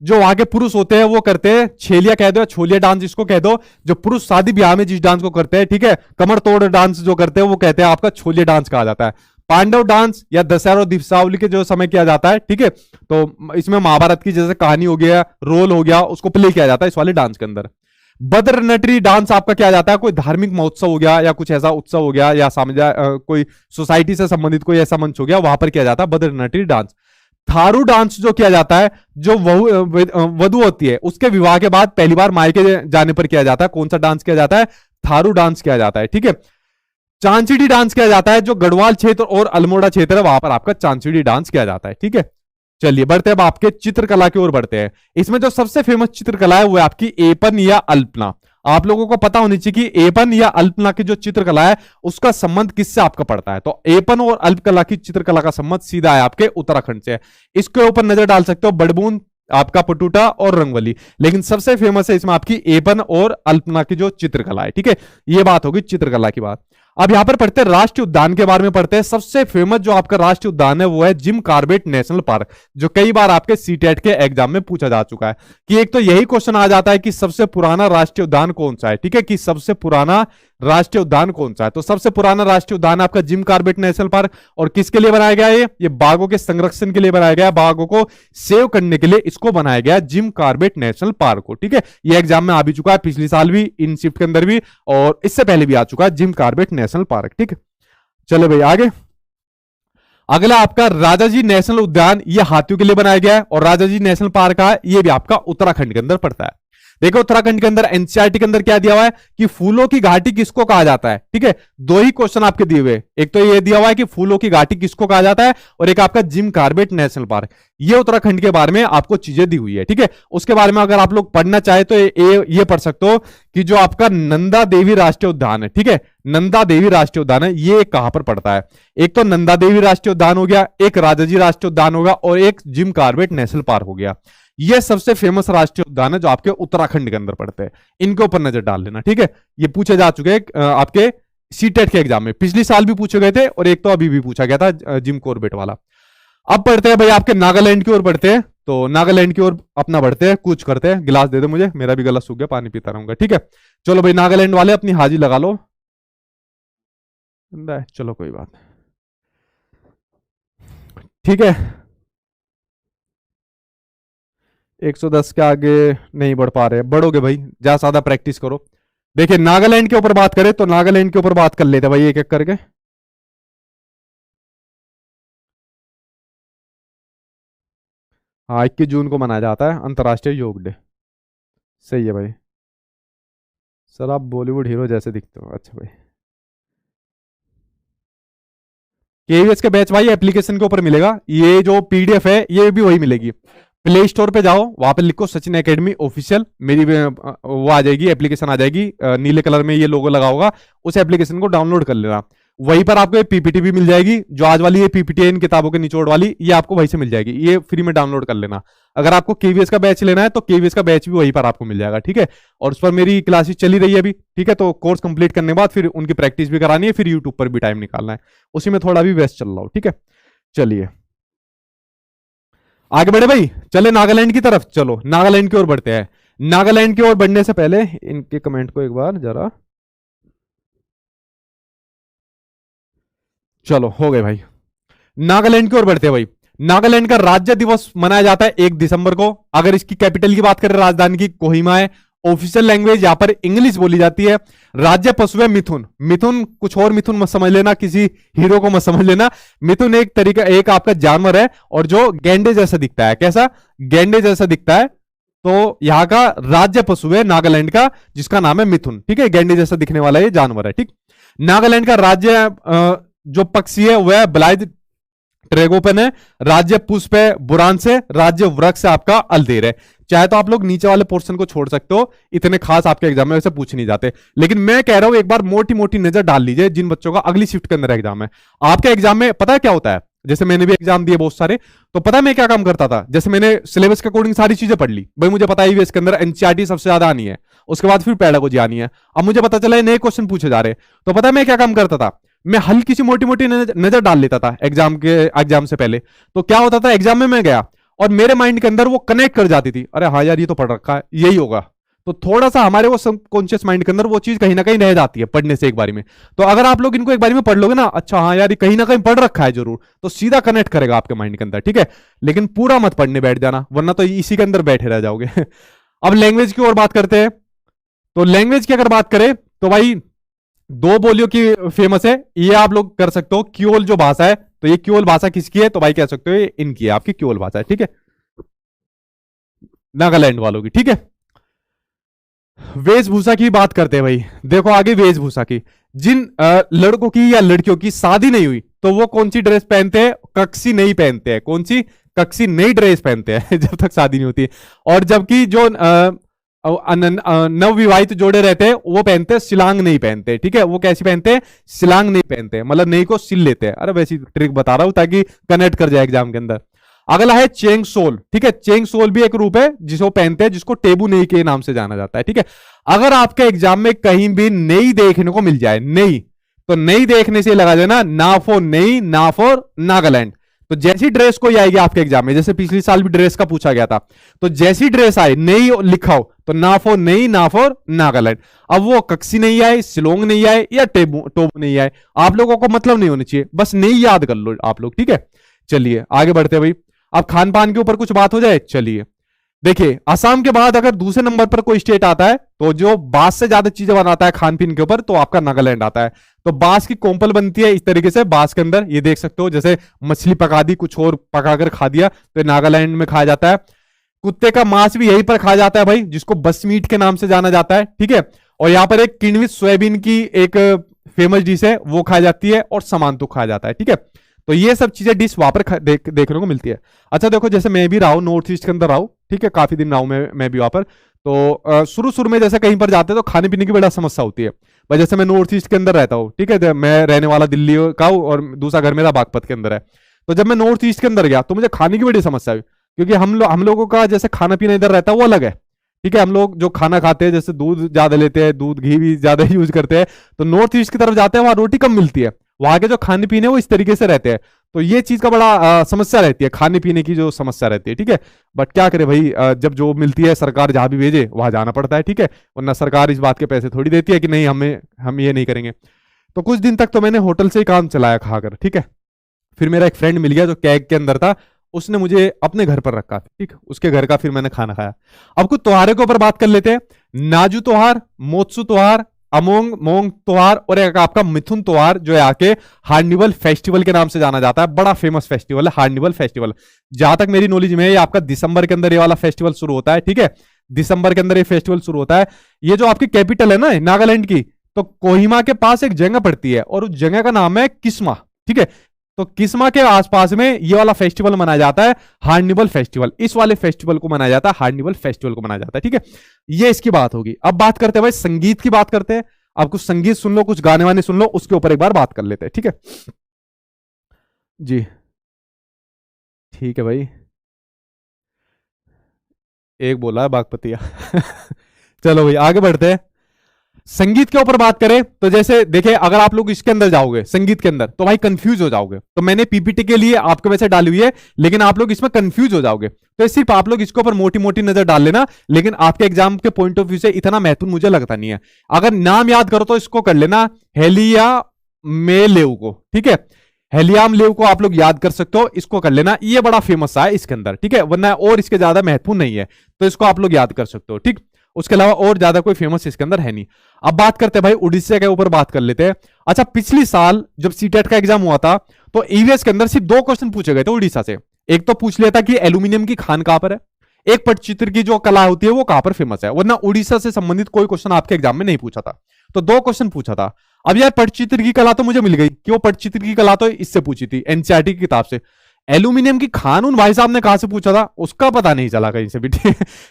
जो वहां के पुरुष होते हैं वो करते हैं, छेलिया कह दो, छोलिया डांस जिसको कह दो, जो पुरुष शादी ब्याह में जिस डांस को करते हैं, ठीक है, कमर तोड़ डांस जो करते हैं वो कहते हैं आपका छोलिया डांस कहा जाता है। पांडव डांस या दशहरा दीपावली के जो समय किया जाता है, ठीक है, तो इसमें महाभारत की जैसे कहानी हो गया, रोल हो गया, उसको प्ले किया जाता है इस वाले डांस के अंदर। बद्र नटरी डांस आपका क्या जाता है, कोई धार्मिक महोत्सव हो गया या कुछ ऐसा उत्सव हो गया या कोई सोसाइटी से संबंधित कोई ऐसा मंच हो गया, वहां पर किया जाता है बद्र नटरी डांस। थारू डांस जो किया जाता है, जो वधु होती है उसके विवाह के बाद पहली बार मायके जाने पर किया जाता है, कौन सा डांस किया जाता है, थारू डांस किया जाता है। ठीक है, चांचीडी डांस किया जाता है, जो गढ़वाल क्षेत्र और अल्मोड़ा क्षेत्र है वहां पर आपका चांचीडी डांस किया जाता है। ठीक है, चलिए बढ़ते हैं अब आपके चित्रकला की ओर बढ़ते हैं। इसमें जो सबसे फेमस चित्रकला है वो है आपकी एपन या अल्पना। आप लोगों को पता होनी चाहिए कि एपन या अल्पना की जो चित्रकला है उसका संबंध किससे आपका पड़ता है, तो एपन और अल्पकला की चित्रकला का संबंध सीधा है आपके उत्तराखंड से। इसके ऊपर नजर डाल सकते हो, बड़बून, आपका पटूटा और रंगवली, लेकिन सबसे फेमस है इसमें आपकी एपन और अल्पना की जो चित्रकला है। ठीक है, ये बात होगी चित्रकला की बात। अब यहां पर पढ़ते हैं राष्ट्रीय उद्यान के बारे में पढ़ते हैं। सबसे फेमस जो आपका राष्ट्रीय उद्यान है वो है जिम कॉर्बेट नेशनल पार्क, जो कई बार आपके सीटेट के एग्जाम में पूछा जा चुका है कि एक तो यही क्वेश्चन आ जाता है कि सबसे पुराना राष्ट्रीय उद्यान कौन सा है। ठीक है, कि सबसे पुराना राष्ट्रीय उद्यान कौन सा है, तो सबसे पुराना राष्ट्रीय उद्यान आपका जिम कॉर्बेट नेशनल पार्क। और किसके लिए बनाया गया है ये बाघों के संरक्षण के लिए बनाया गया, बाघों को सेव करने के लिए इसको बनाया गया जिम कॉर्बेट नेशनल पार्क को। ठीक है, ये एग्जाम में आ भी चुका है, पिछले साल भी इन शिफ्ट के अंदर भी और इससे पहले भी आ चुका है जिम कॉर्बेट नेशनल पार्क। ठीक है, चलो भाई आगे। अगला आपका राजाजी नेशनल उद्यान, ये हाथियों के लिए बनाया गया है और राजाजी नेशनल पार्क है, ये भी आपका उत्तराखंड के अंदर पड़ता है। देखो उत्तराखंड के अंदर एनसीईआरटी के अंदर क्या दिया हुआ है कि फूलों की घाटी किसको कहा जाता है। ठीक है, दो ही क्वेश्चन आपके दिए हुए, एक तो ये दिया हुआ है कि फूलों की घाटी किसको कहा जाता है और एक आपका जिम कॉर्बेट नेशनल पार्क। ये उत्तराखंड के बारे में आपको चीजें दी हुई है। ठीक है, उसके बारे में अगर आप लोग पढ़ना चाहे तो ये पढ़ सकते हो कि जो आपका नंदा देवी राष्ट्रीय उद्यान है, ठीक है, नंदा देवी राष्ट्रीय उद्यान है, ये कहां पर पड़ता है। एक तो नंदा देवी राष्ट्रीय उद्यान हो गया, एक राजाजी राष्ट्रीय उद्यान होगा और एक जिम कॉर्बेट नेशनल पार्क हो गया। ये सबसे फेमस राष्ट्रीय उद्यान है जो आपके उत्तराखंड के अंदर पड़ते हैं, इनके ऊपर नजर डाल लेना। ठीक है, ये पूछे जा चुके हैं आपके सीटेट के एग्जाम में, पिछले साल भी पूछे गए थे और एक तो अभी भी पूछा गया था जिम कॉर्बेट वाला। अब पढ़ते हैं भाई आपके नागालैंड की ओर बढ़ते हैं, तो नागालैंड की ओर अपना बढ़ते हैं, कुछ करते हैं। गिलास दे दो मुझे, मेरा भी गला सूख गया, पानी पीता रहूंगा। ठीक है, चलो भाई नागालैंड वाले अपनी हाजिर लगा लो। चलो कोई बात नहीं, ठीक है, 110 के आगे नहीं बढ़ पा रहे, बढ़ोगे भाई, ज्यादा ज्यादा प्रैक्टिस करो। देखिए नागालैंड के ऊपर बात करें तो नागालैंड के ऊपर बात कर लेते हैं भाई एक एक करके। हाँ, 21 जून को मनाया जाता है अंतर्राष्ट्रीय योग डे। सही है भाई, सर आप बॉलीवुड हीरो जैसे दिखते हो। अच्छा भाई, केवीएस के बैच भाई एप्लीकेशन के ऊपर मिलेगा, ये जो पीडीएफ है ये भी वही मिलेगी। प्ले स्टोर पे जाओ, वहां पे लिखो सचिन एकेडमी ऑफिशियल, मेरी वो आ जाएगी, एप्लीकेशन आ जाएगी, नीले कलर में ये लोगो लगा होगा, उस एप्लीकेशन को डाउनलोड कर लेना। वहीं पर आपको ये पीपीटी भी मिल जाएगी, जो आज वाली ये पीपीटी है इन किताबों के निचोड़ वाली, ये आपको वहीं से मिल जाएगी, ये फ्री में डाउनलोड कर लेना। अगर आपको केवीएस का बैच लेना है तो केवीएस का बैच भी वहीं पर आपको मिल जाएगा। ठीक है, और उस पर मेरी क्लासेस चली रही है अभी। ठीक है, तो कोर्स कंप्लीट करने के बाद फिर उनकी प्रैक्टिस भी करानी है, फिर यूट्यूब पर भी टाइम निकालना है, उसी में थोड़ा भी व्यस्त चल रहा हूं। ठीक है, चलिए आगे बढ़े भाई, चले नागालैंड की तरफ। चलो नागालैंड की ओर बढ़ते हैं। नागालैंड की ओर बढ़ने से पहले इनके कमेंट को एक बार जरा, चलो हो गए भाई, नागालैंड की ओर बढ़ते हैं भाई। नागालैंड का राज्य दिवस मनाया जाता है 1 दिसंबर को। अगर इसकी कैपिटल की बात करें, राजधानी की कोहिमा है। ऑफिशियल लैंग्वेज यहां पर इंग्लिश बोली जाती है। राज्य पशु है मिथुन। मिथुन कुछ और मिथुन मत समझ लेना, किसी हीरो को मत समझ लेना। मिथुन एक तरीका, एक आपका जानवर है और जो गेंडे जैसा दिखता है। कैसा? गेंडे जैसा दिखता है। तो यहां का राज्य पशु है नागालैंड का, जिसका नाम है मिथुन। ठीक है, गेंडे जैसा दिखने वाला ये जानवर है। ठीक, नागालैंड का राज्य जो पक्षी है वह ब्लाइथ ट्रेगोपन है, राज्य पुष्प है बुरांस है, राज्य वृक्ष है आपका अल्देर है। चाहे तो आप लोग नीचे वाले पोर्शन को छोड़ सकते हो, इतने खास आपके एग्जाम में वैसे पूछ नहीं जाते, लेकिन मैं कह रहा हूं एक बार मोटी मोटी नजर डाल लीजिए जिन बच्चों का अगली शिफ्ट के अंदर एग्जाम है। आपके एग्जाम में पता है क्या होता है, जैसे मैंने भी एग्जाम दिए बहुत सारे, तो पता है मैं क्या काम करता था, जैसे मैंने सिलेबस के अकॉर्डिंग सारी चीजें पढ़ ली, भाई मुझे पता है इसके अंदर एनसीईआरटी सबसे ज्यादा आनी है, उसके बाद फिर पेडागोजी आनी है, अब मुझे पता चला नए क्वेश्चन पूछे जा रहे, तो पता है मैं क्या काम करता था, मैं हल्की सी मोटी मोटी नजर डाल लेता था एग्जाम से पहले। तो क्या होता था, एग्जाम में मैं गया और मेरे माइंड के अंदर वो कनेक्ट कर जाती थी, अरे हाँ यार ये तो पढ़ रखा है, यही होगा। तो थोड़ा सा हमारे वो सबकॉन्शियस माइंड के अंदर वो चीज कहीं ना कहीं रह जाती है पढ़ने से एक बारी में। तो अगर आप लोग इनको एक बारी में पढ़ लोगे ना, अच्छा हाँ यार ये कहीं ना कहीं पढ़ रखा है जरूर, तो सीधा कनेक्ट करेगा आपके माइंड के अंदर, ठीक है। लेकिन पूरा मत पढ़ने बैठ जाना, वरना तो इसी के अंदर बैठे रह जाओगे। अब लैंग्वेज की ओर बात करते हैं। तो लैंग्वेज की अगर बात करें तो भाई दो बोलियों की फेमस है, ये आप लोग कर सकते हो। क्योल जो भाषा है, तो ये क्योल भाषा किसकी है, तो भाई कह सकते हो ये इनकी है, आपकी क्योल भाषा है, ठीक है, नागालैंड वालों की, ठीक है। वेशभूषा की बात करते हैं भाई, देखो आगे वेशभूषा की, जिन लड़कों की या लड़कियों की शादी नहीं हुई तो वो कौन सी ड्रेस पहनते हैं, कक्सी नहीं पहनते हैं, कौन सी, कक्सी नई ड्रेस पहनते हैं जब तक शादी नहीं होती। और जबकि जो नवविवाहित जोड़े रहते हैं वो पहनते हैं सिलांग नहीं पहनते, ठीक है। वो कैसी पहनते हैं, सिलांग नहीं पहनते, मतलब नई को सिल लेते हैं। अरे वैसी ट्रिक बता रहा हूं ताकि कनेक्ट कर जाए एग्जाम के अंदर। अगला है चेंग सोल, ठीक है, चेंग सोल भी एक रूप है जिसको पहनते हैं, जिसको टेबू नई के नाम से जाना जाता है, ठीक है। अगर आपके एग्जाम में कहीं भी नई देखने को मिल जाए, नई, तो नई देखने से लगा देना ना फॉर नई, ना फॉर नागालैंड। तो जैसी ड्रेस कोई आएगी आपके एग्जाम में, जैसे पिछले साल भी ड्रेस का पूछा गया था, तो जैसी ड्रेस आए नई लिखा हो तो ना फॉर नई, ना फॉर नागालैंड। अब वो कक्सी नहीं आए, शिलोंग नहीं आए या टोबू नहीं आए, आप लोगों को मतलब नहीं होनी चाहिए, बस नई याद कर लो आप लोग, ठीक है। चलिए आगे बढ़ते हैं भाई। अब खान पान के ऊपर कुछ बात हो जाए, चलिए देखिए, असम के बाद अगर दूसरे नंबर पर कोई स्टेट आता है तो जो बांस से ज्यादा चीजें बनाता है खान पीन के ऊपर, तो आपका नागालैंड आता है। तो बांस की कोम्पल बनती है इस तरीके से, बांस के अंदर ये देख सकते हो, जैसे मछली पका दी, कुछ और पकाकर खा दिया, तो नागालैंड में खाया जाता है। कुत्ते का मांस भी यहीं पर खाया जाता है भाई, जिसको बस मीट के नाम से जाना जाता है, ठीक है। और यहाँ पर एक किण्वित सोयाबीन की एक फेमस डिश है, वो खाई जाती है, और समांतु खाया जाता है, ठीक है। तो ये सब चीजें डिश वहां पर देखने को मिलती है। अच्छा देखो, जैसे मैं भी रहा हूं नॉर्थ ईस्ट के अंदर रहा हूं, ठीक है, काफी दिन रहा हूं मैं भी वहां पर। तो शुरू शुरू में जैसे कहीं पर जाते हैं तो खाने पीने की बड़ा समस्या होती है भाई। जैसे मैं नॉर्थ ईस्ट के अंदर रहता हूँ, ठीक है, मैं रहने वाला दिल्ली का हूँ और दूसरा घर मेरा बागपत के अंदर है। तो जब मैं नॉर्थ ईस्ट के अंदर गया तो मुझे खाने की बड़ी समस्या हुई, क्योंकि हम लोगों का जैसे खाना पीना इधर रहता है वो अलग है, ठीक है। हम लोग जो खाना खाते हैं, जैसे दूध ज्यादा लेते हैं, दूध घी भी ज्यादा यूज करते हैं, तो नॉर्थ ईस्ट की तरफ जाते हैं वहां रोटी कम मिलती है, वहां के जो खाने पीने वो इस तरीके से रहते हैं। तो ये चीज का बड़ा समस्या रहती है, खाने पीने की जो समस्या रहती है, ठीक है। बट क्या करे भाई, जब जो मिलती है सरकार जहां भी भेजे वहां जाना पड़ता है, ठीक है, वरना सरकार इस बात के पैसे थोड़ी देती है कि नहीं हम ये नहीं करेंगे। तो कुछ दिन तक तो मैंने होटल से ही काम चलाया खाकर, ठीक है। फिर मेरा एक फ्रेंड मिल गया जो कैग के अंदर था, उसने मुझे अपने घर पर रखा, ठीक, उसके घर का फिर मैंने खाना खाया। अब कुछ त्योहारों के ऊपर बात कर लेते हैं। नाजू त्योहार, मोत्सु त्योहार, अमोंग मोंग त्योहार, और एक आपका मिथुन त्योहार जो है आके हार्निवल फेस्टिवल के नाम से जाना जाता है। बड़ा फेमस फेस्टिवल है हार्निवल फेस्टिवल। जहां तक मेरी नॉलेज में है, ये आपका दिसंबर के अंदर ये वाला फेस्टिवल शुरू होता है, ठीक है, दिसंबर के अंदर ये फेस्टिवल शुरू होता है। ये जो आपकी कैपिटल है ना नागालैंड की, तो कोहिमा के पास एक जगह पड़ती है और उस जगह का नाम है किस्मा, ठीक है। तो किस्मा के आसपास में ये वाला फेस्टिवल मनाया जाता है, हार्निवल फेस्टिवल। इस वाले फेस्टिवल को मनाया जाता है, हार्निवल फेस्टिवल को मनाया जाता है, ठीक है। ये इसकी बात होगी। अब बात करते हैं भाई संगीत की, बात करते हैं। अब कुछ संगीत सुन लो, कुछ गाने वाने सुन लो, उसके ऊपर एक बार बात कर लेते हैं, ठीक है जी। ठीक है भाई, एक बोला है बागपतिया। चलो भाई आगे बढ़ते हैं। संगीत के ऊपर बात करें तो जैसे देखिए, अगर आप लोग इसके अंदर जाओगे संगीत के अंदर तो भाई कंफ्यूज हो जाओगे। तो मैंने पीपीटी के लिए आपको वैसे डाली हुई है, लेकिन आप लोग इसमें कंफ्यूज हो जाओगे, तो सिर्फ आप लोग इसके ऊपर मोटी मोटी नजर डाल लेना, लेकिन आपके एग्जाम के पॉइंट ऑफ व्यू से इतना महत्वपूर्ण मुझे लगता नहीं है। अगर नाम याद करो तो इसको कर लेना, हेलिया मेलेव को, ठीक है, हेलियाम लेव को आप लोग याद कर सकते हो, इसको कर लेना, ये बड़ा फेमस है इसके अंदर, ठीक है, वरना और इसके ज्यादा महत्वपूर्ण नहीं है, तो इसको आप लोग याद कर सकते हो, ठीक। उसके अलावा और ज्यादा कोई फेमस इसके अंदर है नहीं। अब बात करते हैं भाई उड़ीसा के ऊपर बात कर लेते हैं। अच्छा, पिछली साल जब सीटेट का एग्जाम हुआ था तो ईवीएस के अंदर सिर्फ 2 क्वेश्चन पूछे गए थे उड़ीसा से। एक तो पूछ लिया था कि एल्यूमिनियम की खान कहां पर है, एक पटचित्र की जो कला होती है वो कहां पर फेमस है, वरना उड़ीसा से संबंधित कोई क्वेश्चन आपके एग्जाम में नहीं पूछा था। तो 2 क्वेश्चन पूछा था। अब यार पटचित्र की कला तो मुझे मिल गई कि वो पटचित्र की कला तो इससे पूछी थी एनसीईआरटी की किताब से, एल्यूमिनियम की खान उन भाई साहब ने कहां से पूछा था उसका पता नहीं चला कहीं से भी।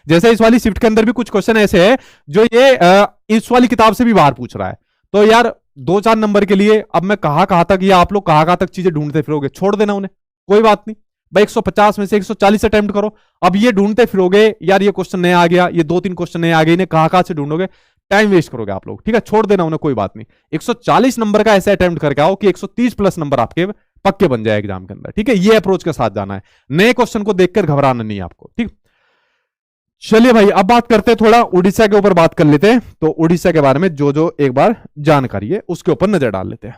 जैसे इस वाली शिफ्ट के अंदर भी कुछ क्वेश्चन ऐसे है जो ये इस वाली किताब से भी बाहर पूछ रहा है। तो यार 2-4 नंबर के लिए अब मैं कहां तक, या आप लोग कहां तक चीजें ढूंढते फिरोगे, छोड़ देना उन्हें, कोई बात नहीं भाई। 150 में से 140 अटेम्प्ट करो। अब ये ढूंढते फिरोगे यार ये क्वेश्चन नया आ गया, ये 2-3 क्वेश्चन नए आ गए, इन्हें कहां से ढूंढोगे, टाइम वेस्ट करोगे आप लोग। ठीक है, छोड़ देना उन्हें, कोई बात नहीं। 140 नंबर का ऐसे अटेम्प्ट करके आओ कि 130 प्लस नंबर आपके पक्के बन जाए एग्जाम के अंदर। ठीक है, ये अप्रोच के साथ जाना है, नए क्वेश्चन को देखकर घबराना नहीं आपको। ठीक, चलिए भाई अब बात करते हैं, थोड़ा उड़ीसा के ऊपर बात कर लेते हैं। तो उड़ीसा के बारे में जो जो एक बार जानकारी है उसके ऊपर नजर डाल लेते हैं।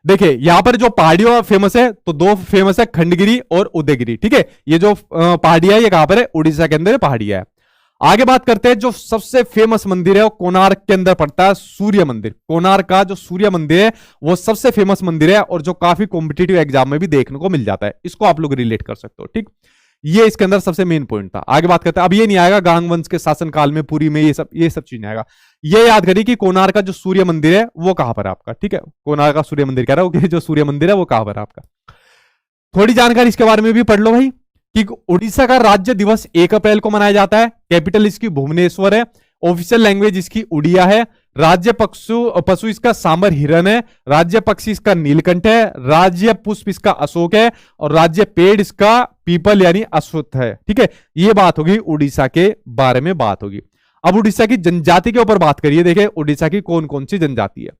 देखिए यहां पर जो पहाड़ियों फेमस है, तो 2 फेमस है, खंडगिरी और उदयगिरी। ठीक है, ये जो पहाड़िया है ये कहां पर है, उड़ीसा के अंदर पहाड़िया है। आगे बात करते हैं, जो सबसे फेमस मंदिर है वो कोणार्क के अंदर पड़ता है, सूर्य मंदिर। कोणार्क का जो सूर्य मंदिर है वो सबसे फेमस मंदिर है और जो काफी कॉम्पिटिटिव एग्जाम में भी देखने को मिल जाता है। इसको आप लोग रिलेट कर सकते हो। ठीक, ये इसके अंदर सबसे मेन पॉइंट था। आगे बात करते हैं, अब ये नहीं आएगा गांग वंश के शासनकाल में पुरी में ये सब चीज नहीं आएगा। ये याद करिए कि कोणार्क का जो सूर्य मंदिर है वो कहां पर है आपका। ठीक है, कोणार्क का सूर्य मंदिर कह रहा हूं, जो सूर्य मंदिर है वो कहां पर है आपका। थोड़ी जानकारी इसके बारे में भी पढ़ लो भाई कि उड़ीसा का राज्य दिवस 1 अप्रैल को मनाया जाता है। कैपिटल इसकी भुवनेश्वर है। ऑफिशियल लैंग्वेज इसकी उड़िया है। राज्य पशु इसका सांबर हिरन है। राज्य पक्षी इसका नीलकंठ है। राज्य पुष्प इसका अशोक है और राज्य पेड़ इसका पीपल यानी अश्वत्थ है। ठीक है, ये बात होगी उड़ीसा के बारे में बात होगी। अब उड़ीसा की जनजाति के ऊपर बात करिए। देखिए उड़ीसा की कौन कौन सी जनजाति है।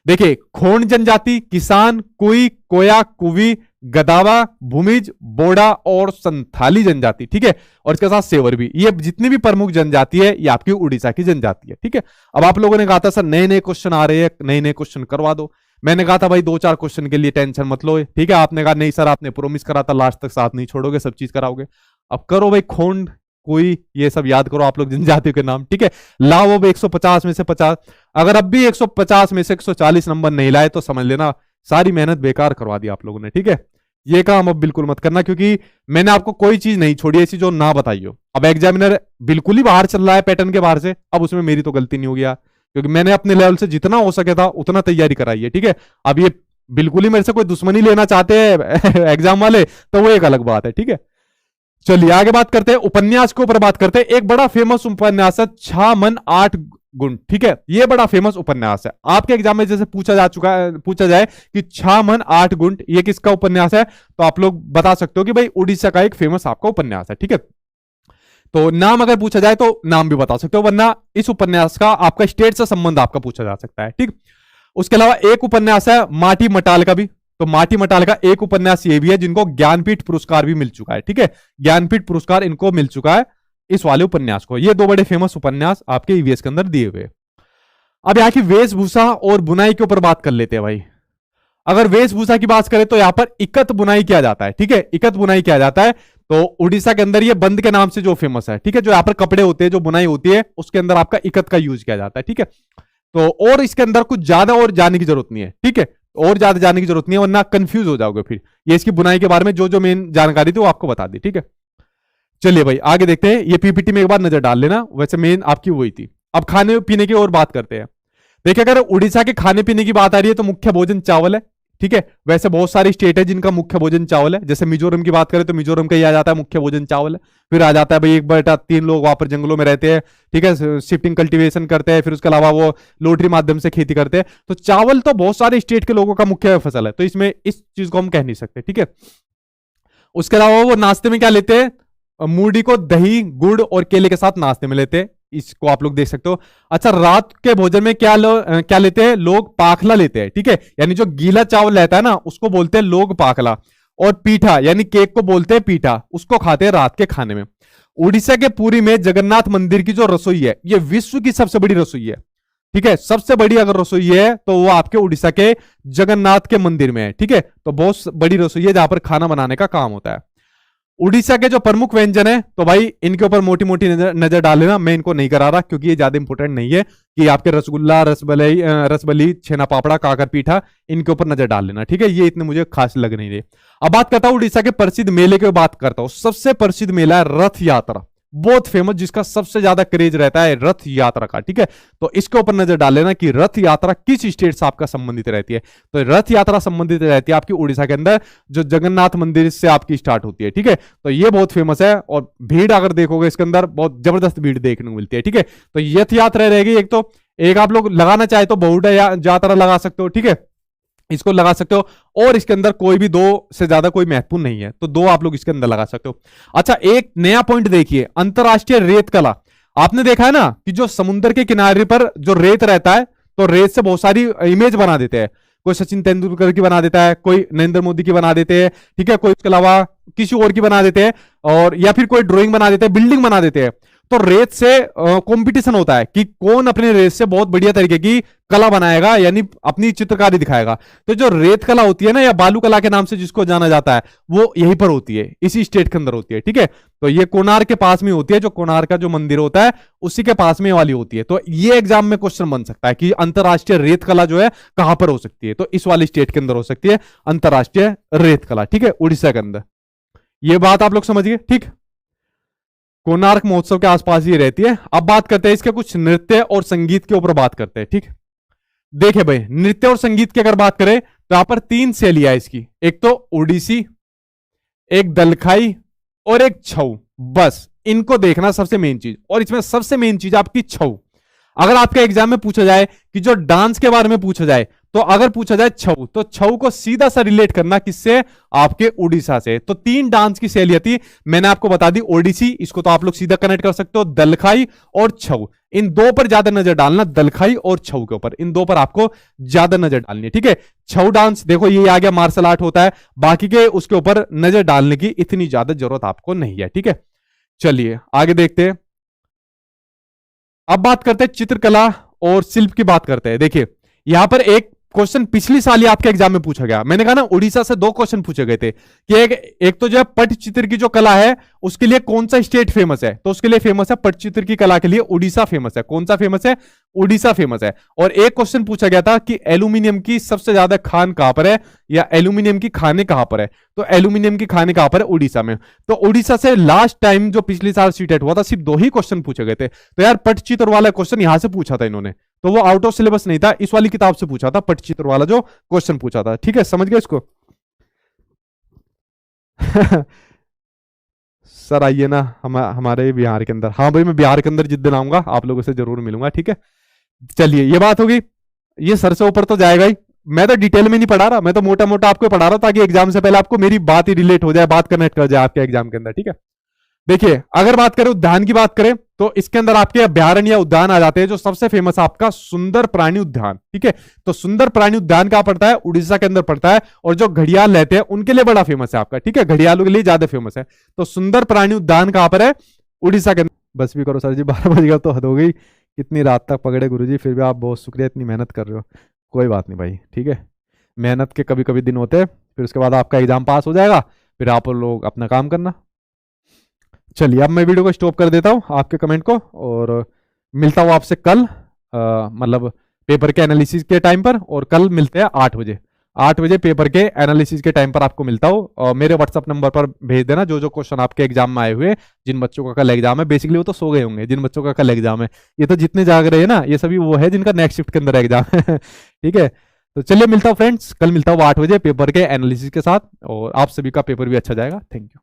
देखिए खोंड जनजाति, किसान, कुई, कोया, कुवी, गदावा, भूमिज, बोडा और संथाली जनजाति। ठीक है, और इसके साथ सेवर भी। ये जितनी भी प्रमुख जनजाति है ये आपकी उड़ीसा की जनजाति है। ठीक है, अब आप लोगों ने कहा था सर नए नए क्वेश्चन आ रहे हैं, नए नए क्वेश्चन करवा दो। मैंने कहा था भाई 2-4 क्वेश्चन के लिए टेंशन मत लो। ठीक है, आपने कहा नहीं सर आपने प्रोमिस करा था लास्ट तक साथ नहीं छोड़ोगे, सब चीज कराओगे। अब करो भाई, खोंड, कोई, ये सब याद करो आप लोग जनजातियों के नाम। ठीक है, लाओ अब 150 में से 50। अगर अब भी 150 में से 140 नंबर नहीं लाए तो समझ लेना सारी मेहनत बेकार करवा दी आप लोगों ने। ठीक है, ये काम अब बिल्कुल मत करना, क्योंकि मैंने आपको कोई चीज नहीं छोड़ी ऐसी जो ना बताई हो। अब एग्जामिनर बिल्कुल ही बाहर चल रहा है पैटर्न के बाहर से, अब उसमें मेरी तो गलती नहीं हो गया, क्योंकि मैंने अपने लेवल से जितना हो सके था उतना तैयारी कराई है। ठीक है, अब ये बिल्कुल ही मेरे से कोई दुश्मनी लेना चाहते हैं एग्जाम वाले तो वो एक अलग बात है। ठीक है, चलिए आगे बात करते हैं, उपन्यास के ऊपर बात करते हैं। एक बड़ा फेमस उपन्यास है 6 मन 8 गुण। ठीक है, ये बड़ा फेमस उपन्यास है। आपके एग्जाम में जैसे पूछा जाए कि 6 मन 8 गुण ये किसका उपन्यास है, तो आप लोग बता सकते हो कि भाई उड़ीसा का एक फेमस आपका उपन्यास है। ठीक है, तो नाम अगर पूछा जाए तो नाम भी बता सकते हो, वरना इस उपन्यास का आपका स्टेट से संबंध आपका पूछा जा सकता है। ठीक, उसके अलावा एक उपन्यास है माटी मटाल का भी। तो माटी मटाल का एक उपन्यास ये भी है जिनको ज्ञानपीठ पुरस्कार भी मिल चुका है। ठीक है, ज्ञानपीठ पुरस्कार इनको मिल चुका है इस वाले उपन्यास को। ये 2 बड़े फेमस उपन्यास आपके ईवीएस के अंदर दिए हुए। अब यहाँ की वेशभूषा और बुनाई के ऊपर बात कर लेते हैं भाई। अगर वेशभूषा की बात करें तो यहाँ पर इकत बुनाई किया जाता है। ठीक है, इकत बुनाई किया जाता है। तो उड़ीसा के अंदर ये बंद के नाम से जो फेमस है। ठीक है, जो यहाँ पर कपड़े होते हैं, जो बुनाई होती है उसके अंदर आपका इकत का यूज किया जाता है। ठीक है, तो और इसके अंदर कुछ ज्यादा और जानने की जरूरत नहीं है। ठीक है, और ज्यादा जानने की जरूरत नहीं है वरना कंफ्यूज हो जाओगे फिर। ये इसकी बुनाई के बारे में जो जो मेन जानकारी थी वो आपको बता दी। ठीक है, चलिए भाई आगे देखते हैं। ये पीपीटी में एक बार नजर डाल लेना, वैसे मेन आपकी वही थी। अब खाने पीने की और बात करते हैं। देखिए अगर उड़ीसा के खाने पीने की बात आ रही है तो मुख्य भोजन चावल है। ठीक है, वैसे बहुत सारे स्टेट है जिनका मुख्य भोजन चावल है। जैसे मिजोरम की बात करें तो मिजोरम का ही आ जाता है मुख्य भोजन चावल है। फिर आ जाता है भाई 1/3 लोग वहां पर जंगलों में रहते हैं। ठीक है, शिफ्टिंग कल्टीवेशन करते हैं, फिर उसके अलावा वो लोटरी माध्यम से खेती करते हैं। तो चावल तो बहुत सारे स्टेट के लोगों का मुख्य फसल है, तो इसमें इस चीज को हम कह नहीं सकते। ठीक है, उसके अलावा वो नाश्ते में क्या लेते हैं, मूढ़ी को दही गुड़ और केले के साथ नाश्ते में लेते हैं, इसको आप लोग देख सकते हो। अच्छा, रात के भोजन में क्या लेते हैं लोग, पाखला लेते हैं। ठीक है, यानी जो गीला चावल रहता है ना उसको बोलते हैं लोग पाखला, और पीठा यानी केक को बोलते हैं पीठा, उसको खाते हैं रात के खाने में। उड़ीसा के पुरी में जगन्नाथ मंदिर की जो रसोई है ये विश्व की सबसे बड़ी रसोई है। ठीक है, सबसे बड़ी अगर रसोई है तो वो आपके उड़ीसा के जगन्नाथ के मंदिर में है। ठीक है, तो बहुत बड़ी रसोई है जहां पर खाना बनाने का काम होता है। उड़ीसा के जो प्रमुख व्यंजन है तो भाई इनके ऊपर मोटी मोटी नजर डाल लेना, मैं इनको नहीं करा रहा क्योंकि ये ज्यादा इंपॉर्टेंट नहीं है। कि आपके रसगुल्ला, रसबली, छेना पापड़ा, काकर पीठा, इनके ऊपर नजर डाल लेना। ठीक है, ये इतने मुझे खास लग नहीं रहे। अब बात करता हूं उड़ीसा के प्रसिद्ध मेले की बात करता हूं। सबसे प्रसिद्ध मेला है रथ यात्रा। बहुत फेमस, जिसका सबसे ज्यादा क्रेज रहता है रथ यात्रा का। ठीक है, तो इसके ऊपर नजर डाल लेना कि रथ यात्रा किस स्टेट से आपका संबंधित रहती है। तो रथ यात्रा संबंधित रहती है आपकी उड़ीसा के अंदर, जो जगन्नाथ मंदिर से आपकी स्टार्ट होती है। ठीक है, तो ये बहुत फेमस है, और भीड़ अगर देखोगे इसके अंदर बहुत जबरदस्त भीड़ देखने को मिलती है। ठीक है, तो रथ यात्रा रहेगी एक, तो एक आप लोग लगाना चाहे तो बहुड़ा यात्रा लगा सकते हो। ठीक है, इसको लगा सकते हो, और इसके अंदर कोई भी दो से ज्यादा कोई महत्वपूर्ण नहीं है, तो दो आप लोग इसके अंदर लगा सकते हो। अच्छा, एक नया पॉइंट देखिए, अंतरराष्ट्रीय रेत कला। आपने देखा है ना कि जो समुद्र के किनारे पर जो रेत रहता है, तो रेत से बहुत सारी इमेज बना देते हैं। कोई सचिन तेंदुलकर की बना देता है, कोई नरेंद्र मोदी की बना देते हैं। ठीक है, कोई इसके अलावा किसी और की बना देते हैं, और या फिर कोई ड्राइंग बना देते हैं, बिल्डिंग बना देते हैं। तो रेत से कंपटीशन होता है कि कौन अपने रेत से बहुत बढ़िया तरीके की कला बनाएगा, यानी अपनी चित्रकारी दिखाएगा। तो जो रेत कला होती है ना, या बालू कला के नाम से जिसको जाना जाता है, वो यहीं पर होती है, इसी स्टेट के अंदर होती है। ठीक है, तो ये कोणार्क के पास में होती है, जो कोणार्क का जो मंदिर होता है उसी के पास में वाली होती है। तो ये एग्जाम में क्वेश्चन बन सकता है कि अंतरराष्ट्रीय रेत कला जो है कहां पर हो सकती है, तो इस वाली स्टेट के अंदर हो सकती है अंतरराष्ट्रीय रेत कला। ठीक है, उड़ीसा के अंदर। ये बात आप लोग समझिए। ठीक, कोणार्क महोत्सव के आसपास ही रहती है। अब बात करते हैं इसके कुछ नृत्य और संगीत के ऊपर बात करते हैं। ठीक, देखिए भाई, नृत्य और संगीत की अगर बात करें तो यहां पर तीन शैलियां इसकी, एक तो ओडिसी, एक दलखाई और एक छऊ। बस इनको देखना सबसे मेन चीज, और इसमें सबसे मेन चीज आपकी छऊ। अगर आपके एग्जाम में पूछा जाए कि जो डांस के बारे में पूछा जाए, तो अगर पूछा जाए छऊ, तो छऊ को सीधा सा रिलेट करना किससे, आपके उड़ीसा से। तो तीन डांस की शैली थी, मैंने आपको बता दी। ओडिसी, इसको तो आप लोग सीधा कनेक्ट कर सकते हो, दलखाई और छऊ, इन दो पर ज्यादा नजर डालना, दलखाई और छऊ के ऊपर, इन दो पर आपको ज्यादा नजर डालनी है। ठीक है, छऊ डांस देखो ये आ गया, मार्शल आर्ट होता है, बाकी के उसके ऊपर नजर डालने की इतनी ज्यादा जरूरत आपको नहीं है। ठीक है, चलिए आगे देखते हैं। अब बात करते हैं चित्रकला और शिल्प की बात करते हैं। देखिए यहां पर एक क्वेश्चन पिछली साल ही आपके एग्जाम में पूछा गया, मैंने कहा ना उड़ीसा से दो क्वेश्चन पूछे गए थे कि एक तो जो है पटचित्र की जो कला है उसके लिए कौन सा स्टेट फेमस है, तो उसके लिए फेमस है पटचित्र की कला के लिए उड़ीसा फेमस है। कौन सा फेमस है, उड़ीसा फेमस है। और एक क्वेश्चन पूछा गया था कि एल्यूमिनियम की सबसे ज्यादा खान कहां पर है, या एल्यूमिनियम की खाने कहां पर है, तो एल्यूमिनियम की खाने कहां पर है, उड़ीसा में। तो उड़ीसा से लास्ट टाइम जो पिछले साल सीटेट हुआ था सिर्फ दो ही क्वेश्चन पूछे गए थे, तो यार पटचित्र वाला क्वेश्चन यहां से पूछा था इन्होंने, तो वो आउट ऑफ सिलेबस नहीं था, इस वाली किताब से पूछा था, पटचित्र वाला जो क्वेश्चन पूछा था। ठीक है, समझ गए इसको। सर आइए ना हमारे बिहार के अंदर। हाँ भाई, मैं बिहार के अंदर जिस दिन आऊंगा आप लोगों से जरूर मिलूंगा। ठीक है, चलिए ये बात होगी। ये सर से ऊपर तो जाएगा ही, मैं तो डिटेल में नहीं पढ़ा रहा, मैं तो मोटा मोटा आपको पढ़ा रहा ताकि एग्जाम से पहले आपको मेरी बात ही रिलेट हो जाए, बात कनेक्ट कर जाए आपके एग्जाम के अंदर। ठीक है, देखिए अगर बात करें उद्यान की बात करें तो इसके अंदर आपके अभ्यारण्य या उद्यान आ जाते हैं, जो सबसे फेमस आपका सुंदर प्राणी उद्यान। ठीक है, तो सुंदर प्राणी उद्यान कहां पड़ता है, उड़ीसा के अंदर पड़ता है, और जो घड़ियाल रहते हैं उनके लिए बड़ा फेमस है आपका। ठीक है, घड़ियालों के लिए ज्यादा फेमस है, तो सुंदर प्राणी उद्यान कहां पर है, उड़ीसा के अंदर। बस भी करो सर जी, 12 बज गया तो हद हो गई, कितनी रात तक पकड़े गुरुजी, फिर भी आप बहुत शुक्रिया, इतनी मेहनत कर रहे हो। कोई बात नहीं भाई, ठीक है, मेहनत के कभी कभी दिन होते हैं, फिर उसके बाद आपका एग्जाम पास हो जाएगा, फिर आप लोग अपना काम करना। चलिए अब मैं वीडियो को स्टॉप कर देता हूँ आपके कमेंट को, और मिलता हूँ आपसे कल, मतलब पेपर के एनालिसिस के टाइम पर, और कल मिलते हैं 8 बजे। 8 बजे पेपर के एनालिसिस के टाइम पर आपको मिलता हूँ, और मेरे व्हाट्सअप नंबर पर भेज देना जो जो क्वेश्चन आपके एग्जाम में आए हुए, जिन बच्चों का कल एग्जाम है। बेसिकली वो तो सो गए होंगे जिन बच्चों का कल एग्जाम है, ये तो जितने जाग रहे हैं ना ये सभी वो है जिनका नेक्स्ट शिफ्ट के अंदर एग्जाम है। ठीक है, तो चलिए मिलता हूँ फ्रेंड्स, कल मिलता हूँ 8 बजे पेपर के एनालिसिस के साथ, और आप सभी का पेपर भी अच्छा जाएगा। Thank you.